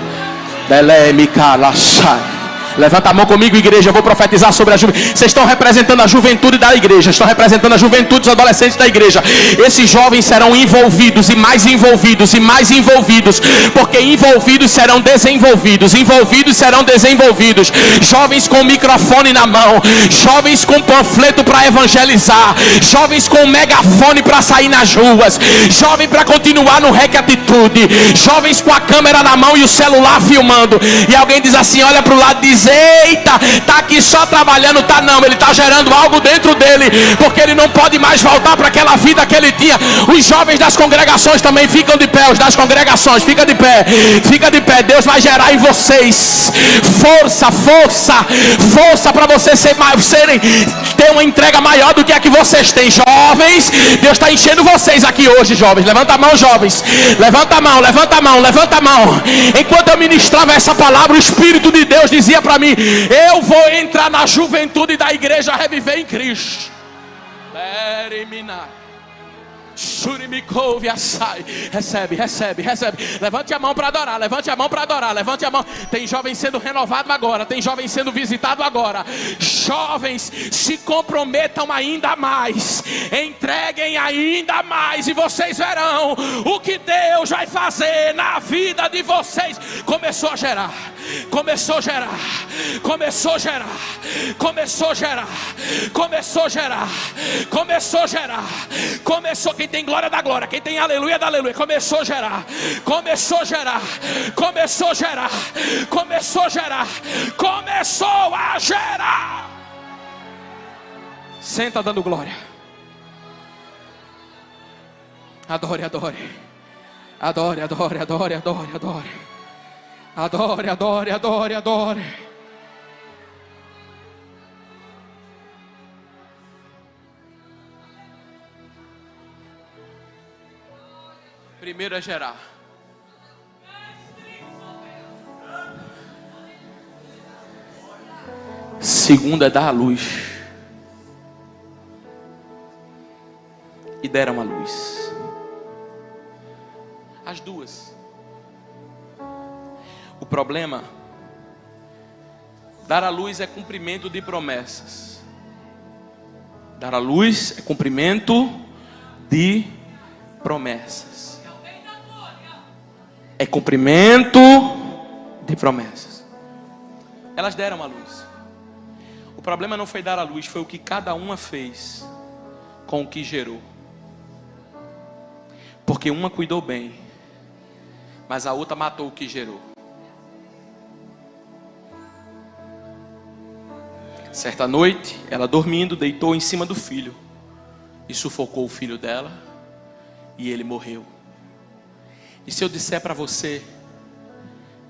Levanta a mão comigo, igreja. Eu vou profetizar sobre a juventude. Vocês estão representando a juventude da igreja. Estão representando a juventude dos adolescentes da igreja. Esses jovens serão envolvidos e mais envolvidos e mais envolvidos. Porque envolvidos serão desenvolvidos. Envolvidos serão desenvolvidos. Jovens com microfone na mão. Jovens com panfleto para evangelizar. Jovens com megafone para sair nas ruas. Jovem para continuar no Rec Atitude. Jovens com a câmera na mão e o celular filmando. E alguém diz assim, olha para o lado e diz: eita, tá aqui só trabalhando. Tá não, ele tá gerando algo dentro dele, porque ele não pode mais voltar para aquela vida que ele tinha. Os jovens das congregações também ficam de pé. Os das congregações, fica de pé. Fica de pé. Deus vai gerar em vocês força, força, força para vocês ter uma entrega maior do que a que vocês têm. Jovens, Deus está enchendo vocês aqui hoje, jovens. Levanta a mão, jovens. Levanta a mão, levanta a mão, levanta a mão. Enquanto eu ministrava essa palavra, o Espírito de Deus dizia para mim: eu vou entrar na juventude da igreja Reviver em Cristo. Recebe, recebe, recebe. Levante a mão para adorar, levante a mão para adorar, levante a mão. Tem jovens sendo renovados agora, tem jovens sendo visitados agora. Jovens, se comprometam ainda mais, entreguem ainda mais, e vocês verão o que Deus vai fazer na vida de vocês. Começou a gerar, começou a gerar, começou a gerar, começou a gerar, começou a gerar, começou a gerar, começou. Quem tem glória da glória, quem tem aleluia da aleluia. Começou a gerar, começou a gerar, começou a gerar, começou a gerar, começou a gerar. Senta dando glória. Adore, adore. Adore, adore, adore, adore, adore. Adore, adore, adore, adore. Primeiro é gerar. Segundo é dar a luz. E deram a luz. As duas. O problema: dar a luz é cumprimento de promessas. Dar a luz é cumprimento de promessas. É cumprimento de promessas. Elas deram a luz. O problema não foi dar a luz, foi o que cada uma fez com o que gerou. Porque uma cuidou bem, mas a outra matou o que gerou. Certa noite, ela dormindo, deitou em cima do filho e sufocou o filho dela, e ele morreu. E se eu disser para você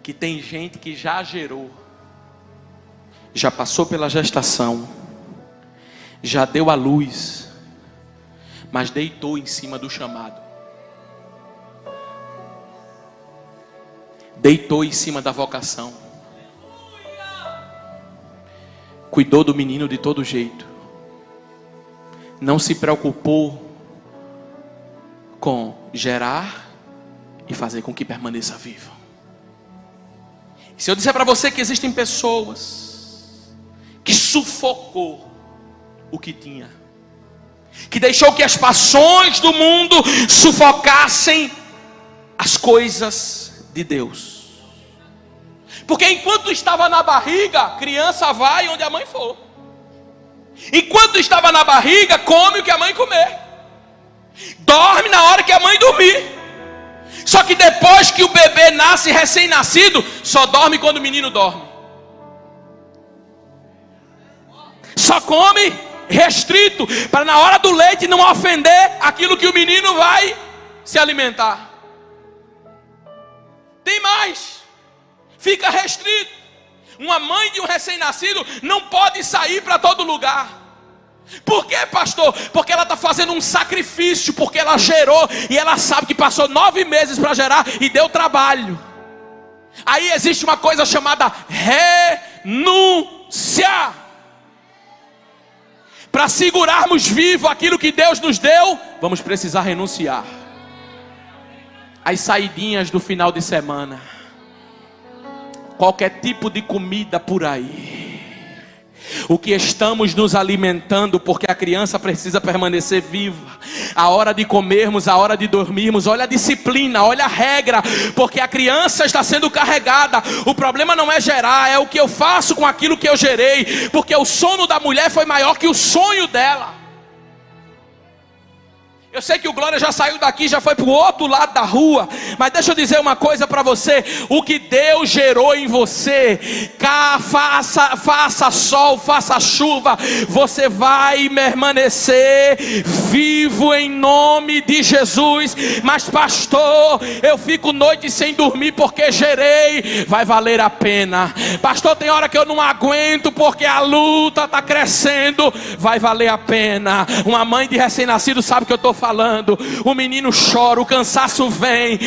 que tem gente que já gerou, já passou pela gestação, já deu à luz, mas deitou em cima do chamado, deitou em cima da vocação, cuidou do menino de todo jeito, não se preocupou com gerar e fazer com que permaneça vivo. E se eu disser para você que existem pessoas que sufocou o que tinha, que deixou que as paixões do mundo sufocassem as coisas de Deus, porque enquanto estava na barriga, criança vai onde a mãe for. Enquanto estava na barriga, come o que a mãe comer, dorme na hora que a mãe dormir. Só que depois que o bebê nasce, recém-nascido, só dorme quando o menino dorme. Só come restrito, para na hora do leite não ofender aquilo que o menino vai se alimentar. Tem mais, fica restrito. Uma mãe de um recém-nascido não pode sair para todo lugar. Por quê, pastor? Porque ela está fazendo um sacrifício, porque ela gerou e ela sabe que passou 9 meses para gerar e deu trabalho. Aí existe uma coisa chamada renúncia. Para segurarmos vivo aquilo que Deus nos deu, vamos precisar renunciar. As saidinhas do final de semana, qualquer tipo de comida por aí. O que estamos nos alimentando, porque a criança precisa permanecer viva. A hora de comermos, a hora de dormirmos, olha a disciplina, olha a regra, porque a criança está sendo carregada. O problema não é gerar, é o que eu faço com aquilo que eu gerei, porque o sono da mulher foi maior que o sonho dela. Eu sei que o Glória já saiu daqui, já foi para o outro lado da rua, mas deixa eu dizer uma coisa para você: o que Deus gerou em você, faça sol, faça chuva, você vai permanecer vivo em nome de Jesus. Mas pastor, eu fico noite sem dormir porque gerei. Vai valer a pena. Pastor, tem hora que eu não aguento porque a luta está crescendo. Vai valer a pena. Uma mãe de recém-nascido sabe o que eu estou falando. O menino chora, o cansaço vem,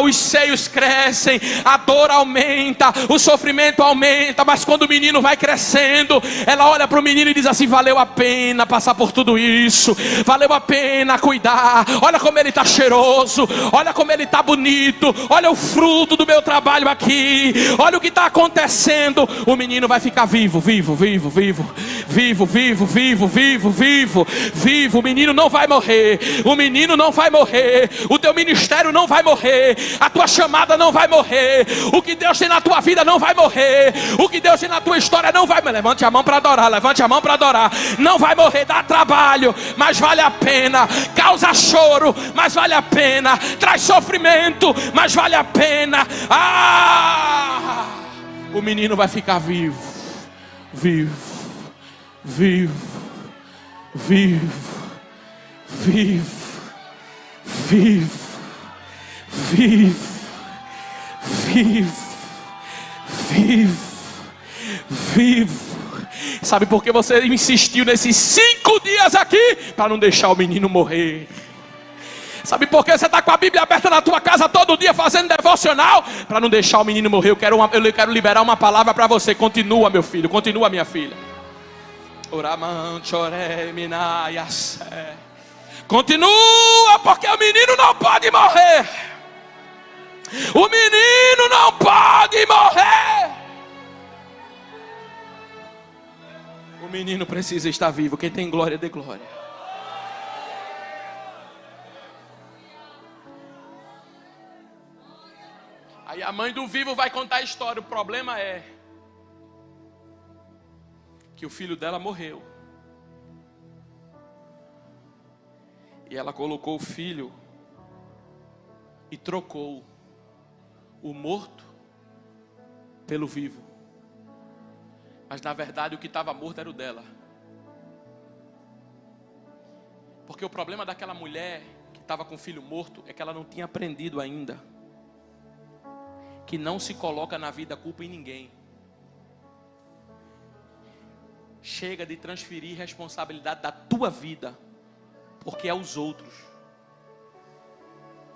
os seios crescem, a dor aumenta, o sofrimento aumenta, mas quando o menino vai crescendo, ela olha para o menino e diz assim: valeu a pena passar por tudo isso, valeu a pena cuidar, olha como ele está cheiroso, olha como ele está bonito, olha o fruto do meu trabalho aqui, olha o que está acontecendo. O menino vai ficar vivo, o menino não vai morrer. O menino não vai morrer. O teu ministério não vai morrer. A tua chamada não vai morrer. O que Deus tem na tua vida não vai morrer. O que Deus tem na tua história não vai morrer. Levante a mão para adorar. Levante a mão para adorar. Não vai morrer. Dá trabalho, mas vale a pena. Causa choro, mas vale a pena. Traz sofrimento, mas vale a pena. O menino vai ficar vivo. Vivo. Sabe por que você insistiu nesses 5 dias aqui? Para não deixar o menino morrer. Sabe por que você está com a Bíblia aberta na tua casa todo dia fazendo devocional? Para não deixar o menino morrer. Eu quero liberar uma palavra para você. Continua, meu filho, continua, minha filha. Continua, porque o menino não pode morrer. O menino não pode morrer. O menino precisa estar vivo. Quem tem glória, dê glória. Aí a mãe do vivo vai contar a história. O problema é que o filho dela morreu. E ela colocou o filho e trocou o morto pelo vivo. Mas na verdade o que estava morto era o dela. Porque o problema daquela mulher que estava com o filho morto é que ela não tinha aprendido ainda que não se coloca na vida culpa em ninguém. Chega de transferir responsabilidade da tua vida porque é os outros.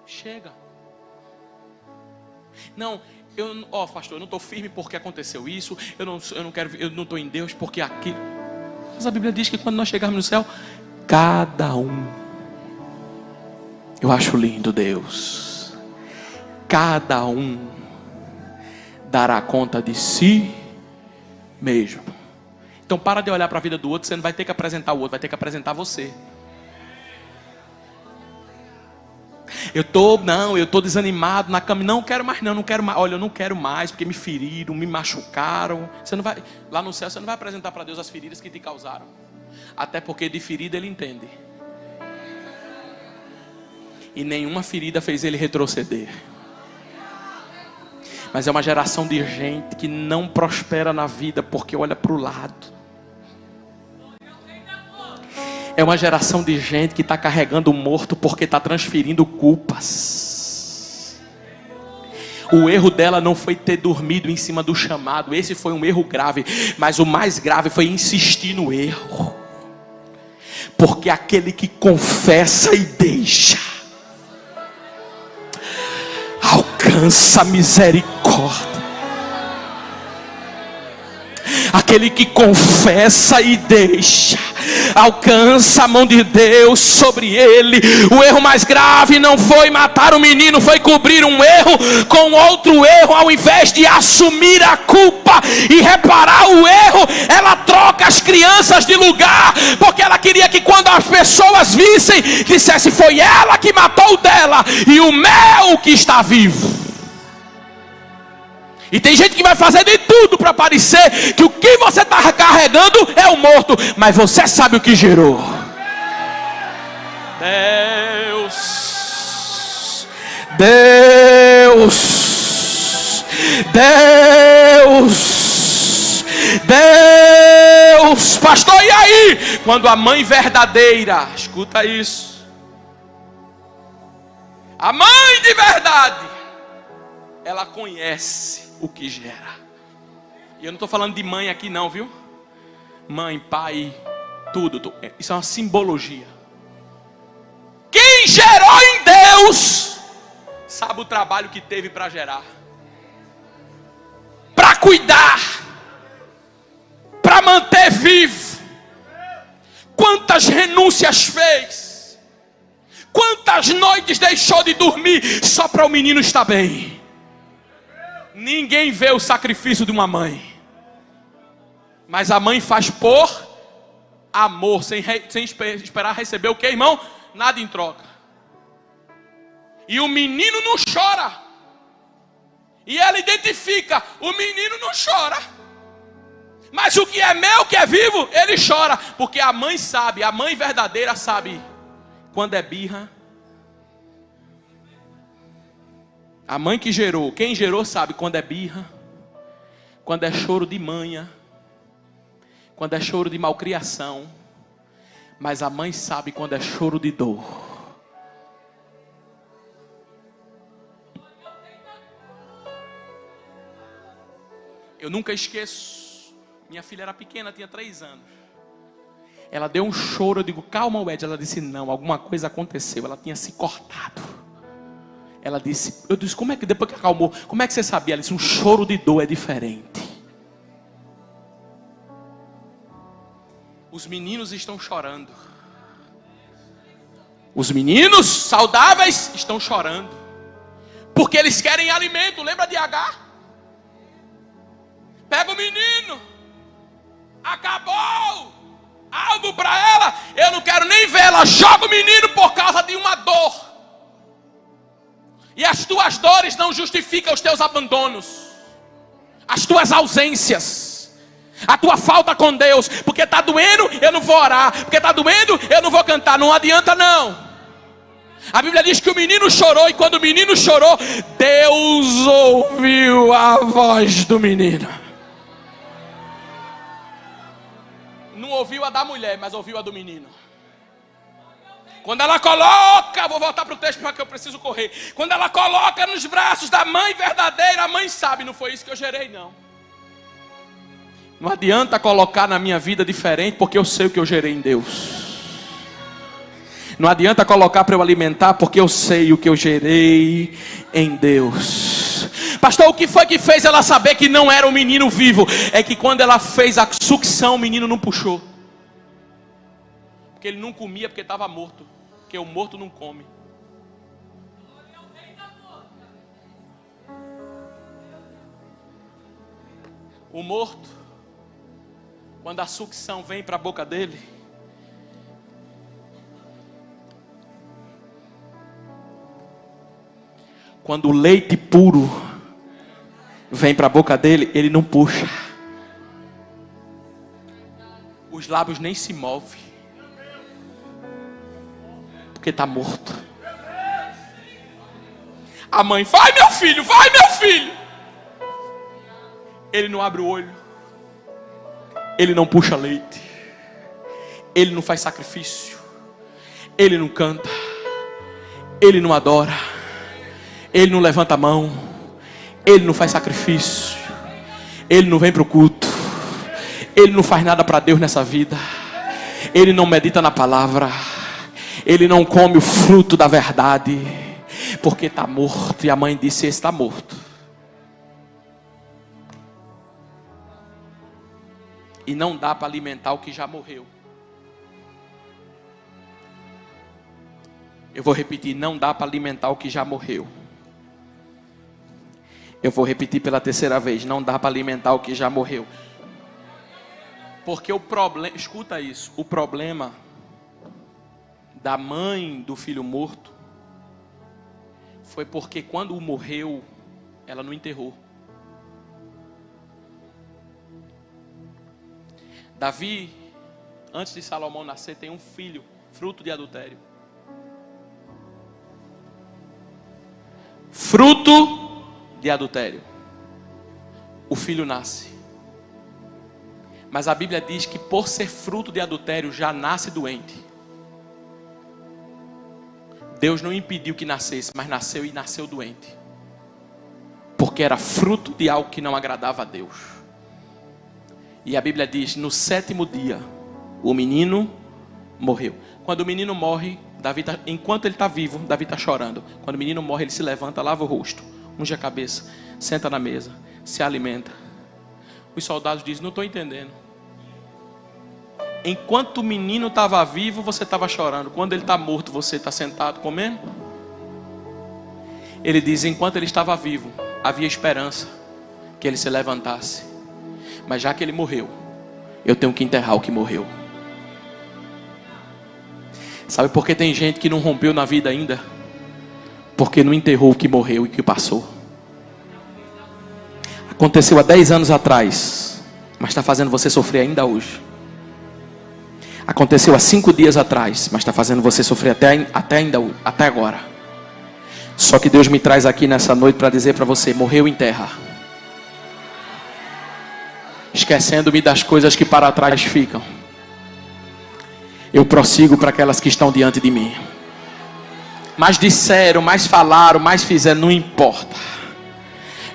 Chega. Não, pastor, eu não estou firme porque aconteceu isso. Eu não estou em Deus porque aquilo. Mas a Bíblia diz que quando nós chegarmos no céu, cada um. Eu acho lindo, Deus. Cada um dará conta de si mesmo. Então para de olhar para a vida do outro. Você não vai ter que apresentar o outro, vai ter que apresentar você. Eu estou desanimado na cama. Não quero mais. Olha, eu não quero mais porque me feriram, me machucaram. Você não vai, lá no céu você não vai apresentar para Deus as feridas que te causaram. Até porque de ferida ele entende. E nenhuma ferida fez ele retroceder. Mas é uma geração de gente que não prospera na vida porque olha para o lado. É uma geração de gente que está carregando o morto porque está transferindo culpas. O erro dela não foi ter dormido em cima do chamado. Esse foi um erro grave. Mas o mais grave foi insistir no erro. Porque aquele que confessa e deixa alcança misericórdia. Aquele que confessa e deixa, alcança a mão de Deus sobre ele. O erro mais grave não foi matar o menino, foi cobrir um erro com outro erro. Ao invés de assumir a culpa e reparar o erro, ela troca as crianças de lugar, porque ela queria que quando as pessoas vissem, dissesse: foi ela que matou o dela e o meu que está vivo. E tem gente que vai fazer de tudo para parecer que o que você está carregando é o morto, mas você sabe o que gerou. Deus, pastor, e aí? Quando a mãe verdadeira, escuta isso, a mãe de verdade, ela conhece o que gera. E eu não estou falando de mãe aqui não, viu? Mãe, pai, tudo. Isso é uma simbologia. Quem gerou em Deus sabe o trabalho que teve para gerar, para cuidar, para manter vivo. Quantas renúncias fez, quantas noites deixou de dormir só para o menino estar bem. Ninguém vê o sacrifício de uma mãe, mas a mãe faz por amor, sem esperar receber o que, irmão? Nada em troca. E o menino não chora, e ela identifica: o menino não chora, mas o que é meu, que é vivo, ele chora. Porque a mãe sabe, a mãe verdadeira sabe quando é birra. A mãe que gerou, quem gerou sabe quando é birra, quando é choro de manha, quando é choro de malcriação. Mas a mãe sabe quando é choro de dor. Eu nunca esqueço, minha filha era pequena, tinha 3 anos. Ela deu um choro, eu digo: calma, Wed. Ela disse: não, alguma coisa aconteceu, ela tinha se cortado. Ela disse, eu disse: como é que, depois que acalmou, como é que você sabia? Ela disse: um choro de dor é diferente. Os meninos estão chorando. Os meninos saudáveis estão chorando, porque eles querem alimento. Lembra de Agar? Pega o menino, acabou algo para ela, eu não quero nem ver. Ela joga o menino por causa de uma dor. E as tuas dores não justificam os teus abandonos, as tuas ausências, a tua falta com Deus. Porque está doendo, eu não vou orar. Porque está doendo, eu não vou cantar. Não adianta não. A Bíblia diz que o menino chorou, e quando o menino chorou, Deus ouviu a voz do menino. Não ouviu a da mulher, mas ouviu a do menino. Quando ela coloca, vou voltar para o texto porque eu preciso correr. Quando ela coloca nos braços da mãe verdadeira, a mãe sabe: não foi isso que eu gerei não. Não adianta colocar na minha vida diferente, porque eu sei o que eu gerei em Deus. Não adianta colocar para eu alimentar, porque eu sei o que eu gerei em Deus. Pastor, o que foi que fez ela saber que não era um menino vivo? É que quando ela fez a sucção, o menino não puxou. Porque ele não comia porque estava morto. Porque o morto não come. O morto, quando a sucção vem para a boca dele, quando o leite puro vem para a boca dele, ele não puxa. Os lábios nem se movem, porque está morto. A mãe: vai meu filho, vai meu filho. Ele não abre o olho, ele não puxa leite, ele não faz sacrifício, ele não canta, ele não adora, ele não levanta a mão, ele não faz sacrifício, ele não vem para o culto, ele não faz nada para Deus nessa vida, ele não medita na palavra, ele não come o fruto da verdade, porque está morto. E a mãe disse: esse está morto. E não dá para alimentar o que já morreu. Eu vou repetir, não dá para alimentar o que já morreu. Eu vou repetir pela terceira vez, não dá para alimentar o que já morreu. Porque o problema, escuta isso, o problema da mãe do filho morto foi porque quando o morreu, ela não enterrou. Davi, antes de Salomão nascer, tem um filho, fruto de adultério. Fruto de adultério. O filho nasce. Mas a Bíblia diz que por ser fruto de adultério já nasce doente. Deus não impediu que nascesse, mas nasceu e nasceu doente. Porque era fruto de algo que não agradava a Deus. E a Bíblia diz, no 7º dia, o menino morreu. Quando o menino morre, enquanto ele está vivo, Davi está chorando. Quando o menino morre, ele se levanta, lava o rosto, unge a cabeça, senta na mesa, se alimenta. Os soldados dizem, não estou entendendo. Enquanto o menino estava vivo, você estava chorando. Quando ele está morto, você está sentado comendo? Ele diz, enquanto ele estava vivo, havia esperança que ele se levantasse. Mas já que ele morreu, eu tenho que enterrar o que morreu. Sabe por que tem gente que não rompeu na vida ainda? Porque não enterrou o que morreu e o que passou. Aconteceu há 10 anos atrás, mas está fazendo você sofrer ainda hoje. Aconteceu há 5 dias atrás, mas está fazendo você sofrer até agora. Só que Deus me traz aqui nessa noite para dizer para você, morreu em terra. Esquecendo-me das coisas que para trás ficam. Eu prossigo para aquelas que estão diante de mim. Mais disseram, mais falaram, mais fizeram, não importa.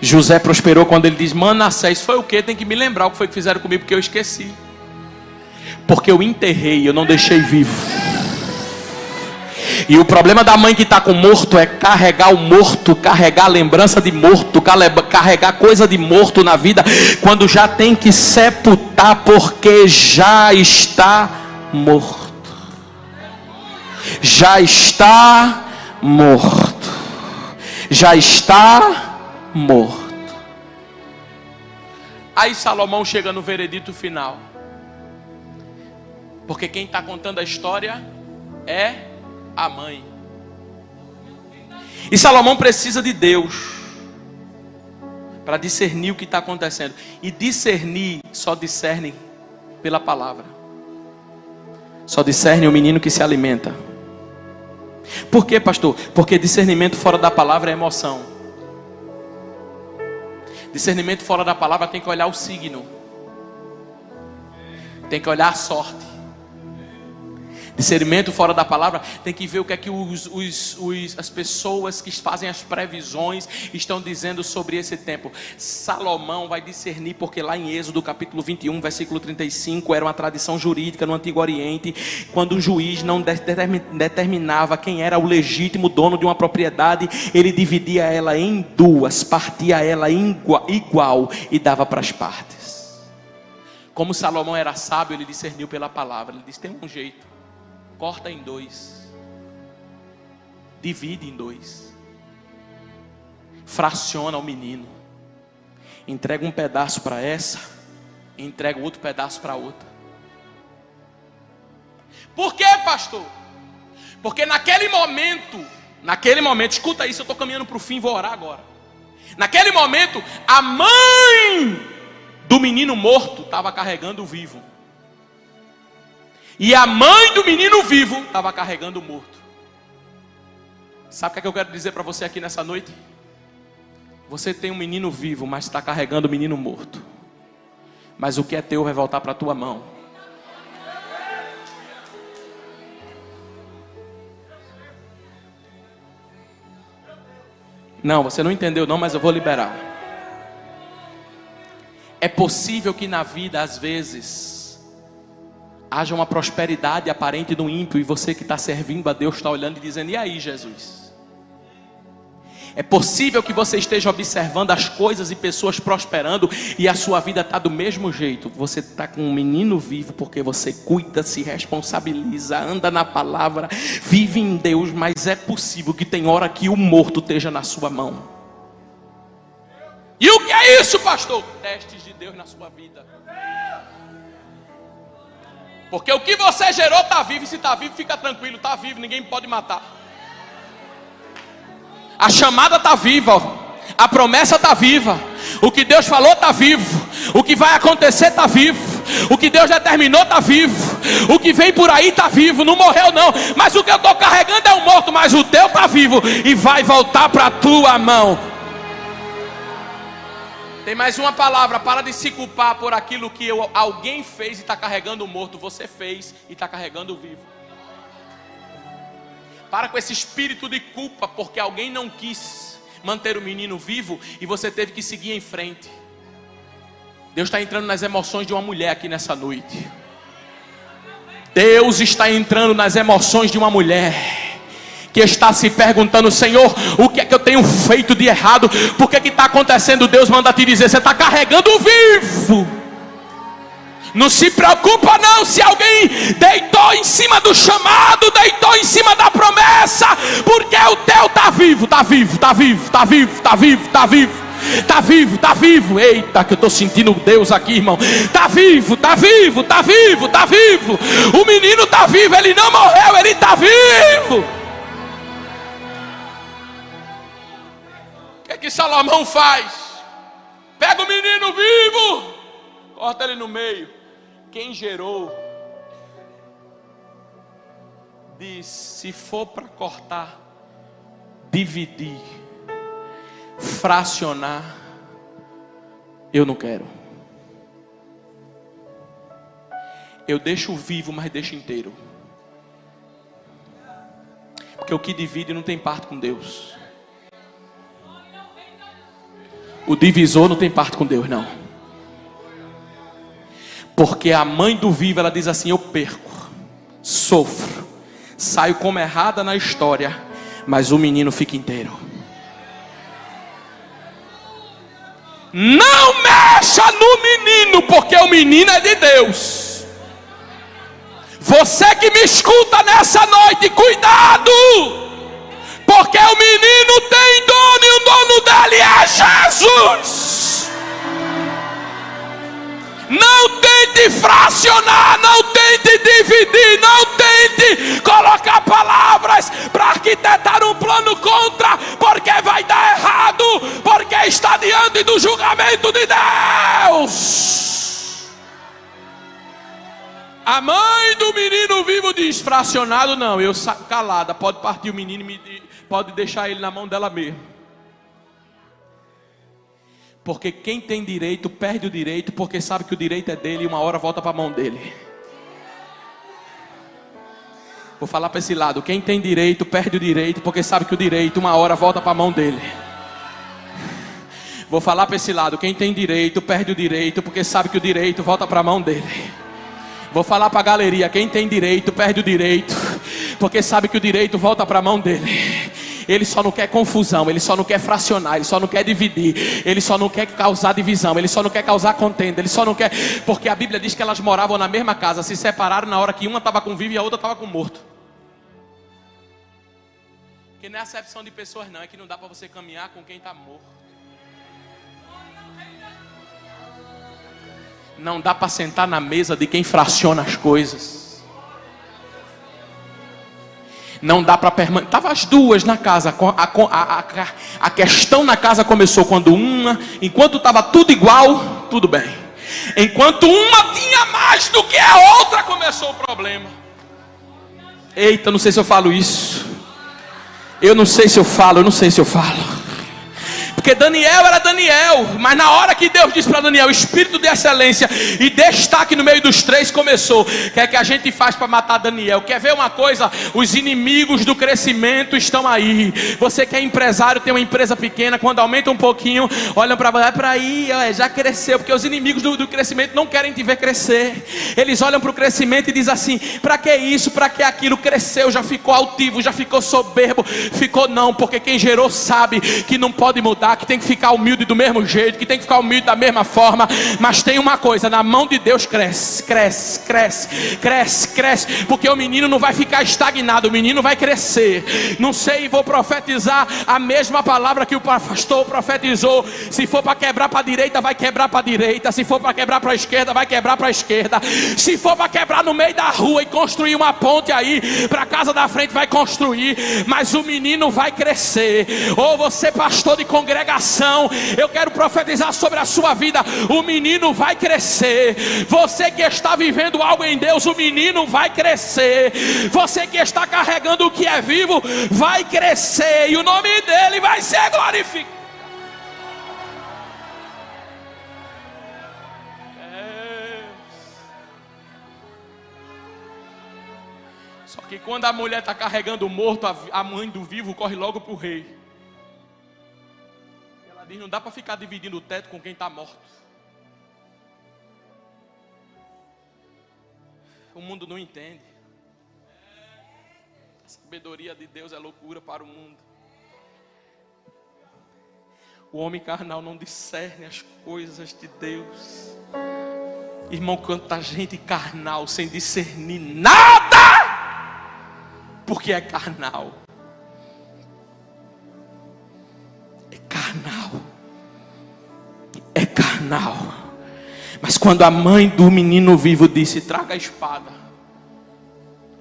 José prosperou quando ele diz, Manassés, foi o que? Tem que me lembrar o que foi que fizeram comigo, porque eu esqueci. Porque eu enterrei, eu não deixei vivo. E o problema da mãe que está com morto é carregar o morto, carregar a lembrança de morto, carregar coisa de morto na vida, quando já tem que sepultar, porque já está morto. Já está morto. Já está morto. Aí Salomão chega no veredito final. Porque quem está contando a história é a mãe. E Salomão precisa de Deus para discernir o que está acontecendo. E discernir só discerne pela palavra. Só discerne o menino que se alimenta. Por quê, pastor? Porque discernimento fora da palavra é emoção. Discernimento fora da palavra tem que olhar o signo. Tem que olhar a sorte. Discernimento fora da palavra tem que ver o que é que as pessoas que fazem as previsões estão dizendo sobre esse tempo. Salomão vai discernir, porque lá em Êxodo capítulo 21, versículo 35, era uma tradição jurídica no Antigo Oriente, quando um juiz não determinava quem era o legítimo dono de uma propriedade, ele dividia ela em duas, partia ela igual e dava para as partes. Como Salomão era sábio, ele discerniu pela palavra. Ele disse, tem um jeito. Corta em 2. Divide em 2. Fraciona o menino. Entrega um pedaço para essa. E entrega outro pedaço para outra. Por quê, pastor? Porque naquele momento, escuta isso, eu estou caminhando para o fim, vou orar agora. Naquele momento, a mãe do menino morto estava carregando o vivo. E a mãe do menino vivo estava carregando o morto. Sabe o que é que eu quero dizer para você aqui nessa noite? Você tem um menino vivo, mas está carregando o menino morto. Mas o que é teu vai voltar para a tua mão. Não, você não entendeu não, mas eu vou liberar. É possível que na vida, às vezes, haja uma prosperidade aparente do ímpio, e você que está servindo a Deus está olhando e dizendo, e aí, Jesus? É possível que você esteja observando as coisas e pessoas prosperando e a sua vida está do mesmo jeito. Você está com um menino vivo porque você cuida, se responsabiliza, anda na palavra, vive em Deus. Mas é possível que tem hora que o morto esteja na sua mão. E o que é isso, pastor? Testes de Deus na sua vida. Porque o que você gerou está vivo. E se está vivo, fica tranquilo, está vivo, ninguém pode matar. A chamada está viva, a promessa está viva, o que Deus falou está vivo, o que vai acontecer está vivo, o que Deus determinou está vivo, o que vem por aí está vivo, não morreu não, mas o que eu estou carregando é um morto, mas o teu está vivo e vai voltar para a tua mão. Tem mais uma palavra: para de se culpar por aquilo que alguém fez e está carregando o morto. Você fez e está carregando o vivo. Para com esse espírito de culpa, porque alguém não quis manter o menino vivo e você teve que seguir em frente. Deus está entrando nas emoções de uma mulher aqui nessa noite. Deus está entrando nas emoções de uma mulher que está se perguntando: Senhor, o que é que eu tenho feito de errado? Por que está acontecendo? Deus manda te dizer: você está carregando o vivo. Não se preocupa não se alguém deitou em cima do chamado, deitou em cima da promessa, porque o teu está vivo, está vivo, está vivo, está vivo, está vivo, está vivo, está vivo, está vivo. Eita, que eu estou sentindo Deus aqui, irmão. Está vivo, está vivo, está vivo, está vivo. O menino está vivo, ele não morreu, ele está vivo. O que é que Salomão faz? Pega o menino vivo, corta ele no meio. Quem gerou diz: se for para cortar, dividir, fracionar, eu não quero. Eu deixo vivo, mas deixo inteiro. Porque o que divide não tem parte com Deus. O divisor não tem parte com Deus, não. Porque a mãe do vivo, ela diz assim: eu perco, sofro, saio como errada na história, mas o menino fica inteiro. Não mexa no menino, porque o menino é de Deus. Você que me escuta nessa noite, cuidado, porque o menino tem dono e o dono dele é Jesus. Não tente fracionar, não tente dividir, não tente colocar palavras para arquitetar um plano contra, porque vai dar errado, porque está diante do julgamento de Deus. A mãe do menino vivo diz: fracionado não, eu calada, pode partir o menino e pode deixar ele na mão dela mesmo. Porque quem tem direito perde o direito, porque sabe que o direito é dele e uma hora volta para a mão dele. Vou falar para esse lado: quem tem direito perde o direito, porque sabe que o direito uma hora volta para a mão dele. Vou falar para esse lado: quem tem direito perde o direito, porque sabe que o direito volta para a mão dele. Vou falar para a galeria: quem tem direito perde o direito, porque sabe que o direito volta para a mão dele. Ele só não quer confusão, ele só não quer fracionar, ele só não quer dividir, ele só não quer causar divisão, ele só não quer causar contenda, ele só não quer, porque a Bíblia diz que elas moravam na mesma casa, se separaram na hora que uma estava com vivo e a outra estava com morto. Porque não é acepção de pessoas não, é que não dá para você caminhar com quem está morto. Não dá para sentar na mesa de quem fraciona as coisas. Não dá para permanecer. Estavam as duas na casa. A questão na casa começou quando enquanto estava tudo igual, tudo bem. Enquanto uma tinha mais do que a outra, começou o problema. Eita, não sei se eu falo isso. Eu não sei se eu falo. Porque Daniel era Daniel, mas na hora que Deus disse para Daniel, espírito de excelência e destaque no meio dos três, começou. O que é que a gente faz para matar Daniel? Quer ver uma coisa? Os inimigos do crescimento estão aí. Você que é empresário, tem uma empresa pequena, quando aumenta um pouquinho, olham para você, para aí, já cresceu. Porque os inimigos do crescimento não querem te ver crescer. Eles olham para o crescimento e dizem assim: para que isso, para que aquilo? Cresceu, já ficou altivo, já ficou soberbo. Ficou não, porque quem gerou sabe que não pode mudar, que tem que ficar humilde do mesmo jeito, que tem que ficar humilde da mesma forma. Mas tem uma coisa, na mão de Deus cresce, cresce, cresce, cresce, cresce. Porque o menino não vai ficar estagnado, o menino vai crescer. Não sei, vou profetizar a mesma palavra que o pastor profetizou. Se for para quebrar para a direita, vai quebrar para a direita. Se for para quebrar para a esquerda, vai quebrar para a esquerda. Se for para quebrar no meio da rua e construir uma ponte aí para a casa da frente, vai construir. Mas o menino vai crescer. Ou você, pastor de congregação, eu quero profetizar sobre a sua vida: o menino vai crescer. Você que está vivendo algo em Deus, o menino vai crescer. Você que está carregando o que é vivo, vai crescer, e o nome dele vai ser glorificado. Só que quando a mulher está carregando o morto, a mãe do vivo corre logo para o rei. Ela diz: não dá para ficar dividindo o teto com quem está morto. O mundo não entende. A sabedoria de Deus é loucura para o mundo. O homem carnal não discerne as coisas de Deus. Irmão, quanta gente carnal sem discernir nada, porque é carnal. É carnal. É carnal. Mas quando a mãe do menino vivo disse: traga a espada,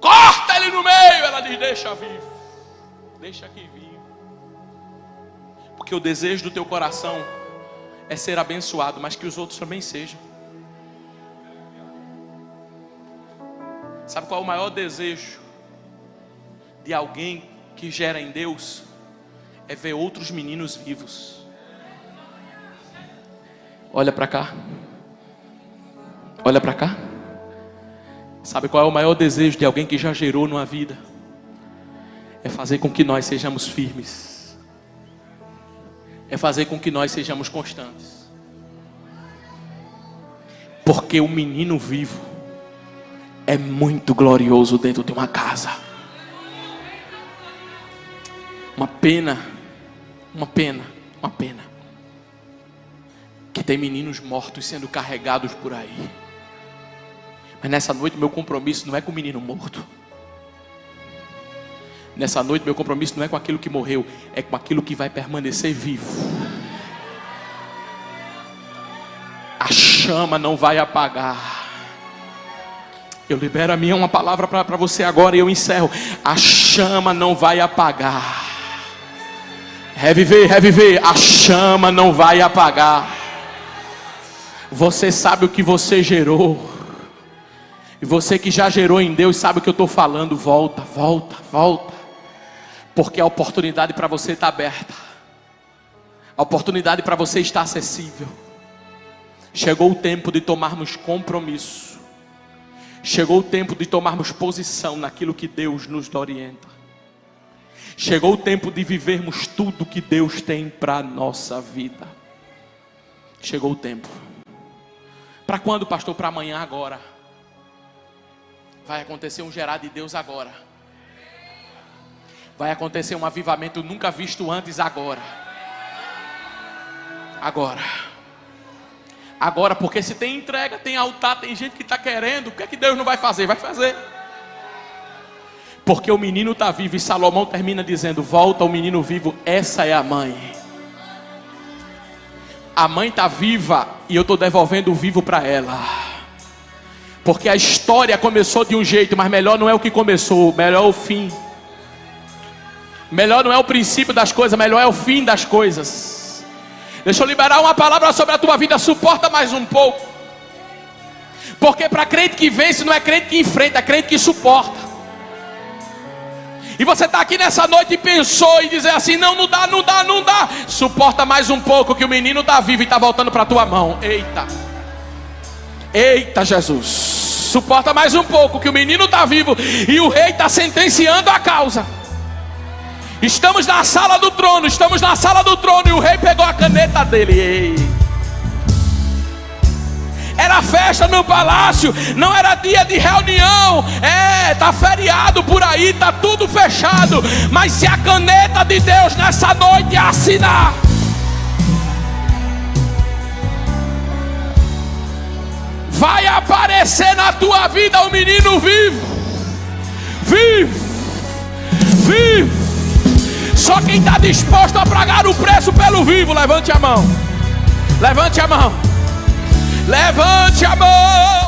corta ele no meio, ela diz: deixa vivo, deixa aqui vivo. Porque o desejo do teu coração é ser abençoado, mas que os outros também sejam. Sabe qual é o maior desejo de alguém que gera em Deus? É ver outros meninos vivos. Olha para cá. Olha para cá. Sabe qual é o maior desejo de alguém que já gerou numa vida? É fazer com que nós sejamos firmes. É fazer com que nós sejamos constantes. Porque o menino vivo é muito glorioso dentro de uma casa. Uma pena que tem meninos mortos sendo carregados por aí. Mas nessa noite meu compromisso não é com o menino morto. Nessa noite meu compromisso não é com aquilo que morreu, é com aquilo que vai permanecer vivo. A chama não vai apagar. Eu libero a minha uma palavra para você agora e eu encerro. A chama não vai apagar. Reviver, reviver. A chama não vai apagar. Você sabe o que você gerou. E você que já gerou em Deus sabe o que eu estou falando. Volta, volta, volta. Porque a oportunidade para você está aberta. A oportunidade para você está acessível. Chegou o tempo de tomarmos compromisso. Chegou o tempo de tomarmos posição naquilo que Deus nos orienta. Chegou o tempo de vivermos tudo que Deus tem para a nossa vida. Chegou o tempo. Para quando, pastor? Para amanhã, agora. Vai acontecer um gerar de Deus agora. Vai acontecer um avivamento nunca visto antes agora. Agora. Agora, porque se tem entrega, tem altar, tem gente que está querendo, o que é que Deus não vai fazer? Vai fazer. Porque o menino está vivo e Salomão termina dizendo: volta o menino vivo, essa é a mãe. A mãe está viva e eu estou devolvendo o vivo para ela. Porque a história começou de um jeito, mas melhor não é o que começou, melhor é o fim. Melhor não é o princípio das coisas, melhor é o fim das coisas. Deixa eu liberar uma palavra sobre a tua vida. Suporta mais um pouco. Porque para crente que vence não é crente que enfrenta, é crente que suporta. E você está aqui nessa noite e pensou e dizer assim: não, não dá, não dá, não dá. Suporta mais um pouco que o menino está vivo e está voltando para a tua mão. Eita, eita Jesus. Suporta mais um pouco que o menino está vivo e o rei está sentenciando a causa. Estamos na sala do trono, estamos na sala do trono e o rei pegou a caneta dele. Ei. Era festa no palácio, não era dia de reunião. Tá feriado por aí, tá tudo fechado. Mas se a caneta de Deus nessa noite assinar, vai aparecer na tua vida um menino vivo. Vivo, vivo. Só quem está disposto a pagar o preço pelo vivo, levante a mão. Levante a mão. Levante a mão.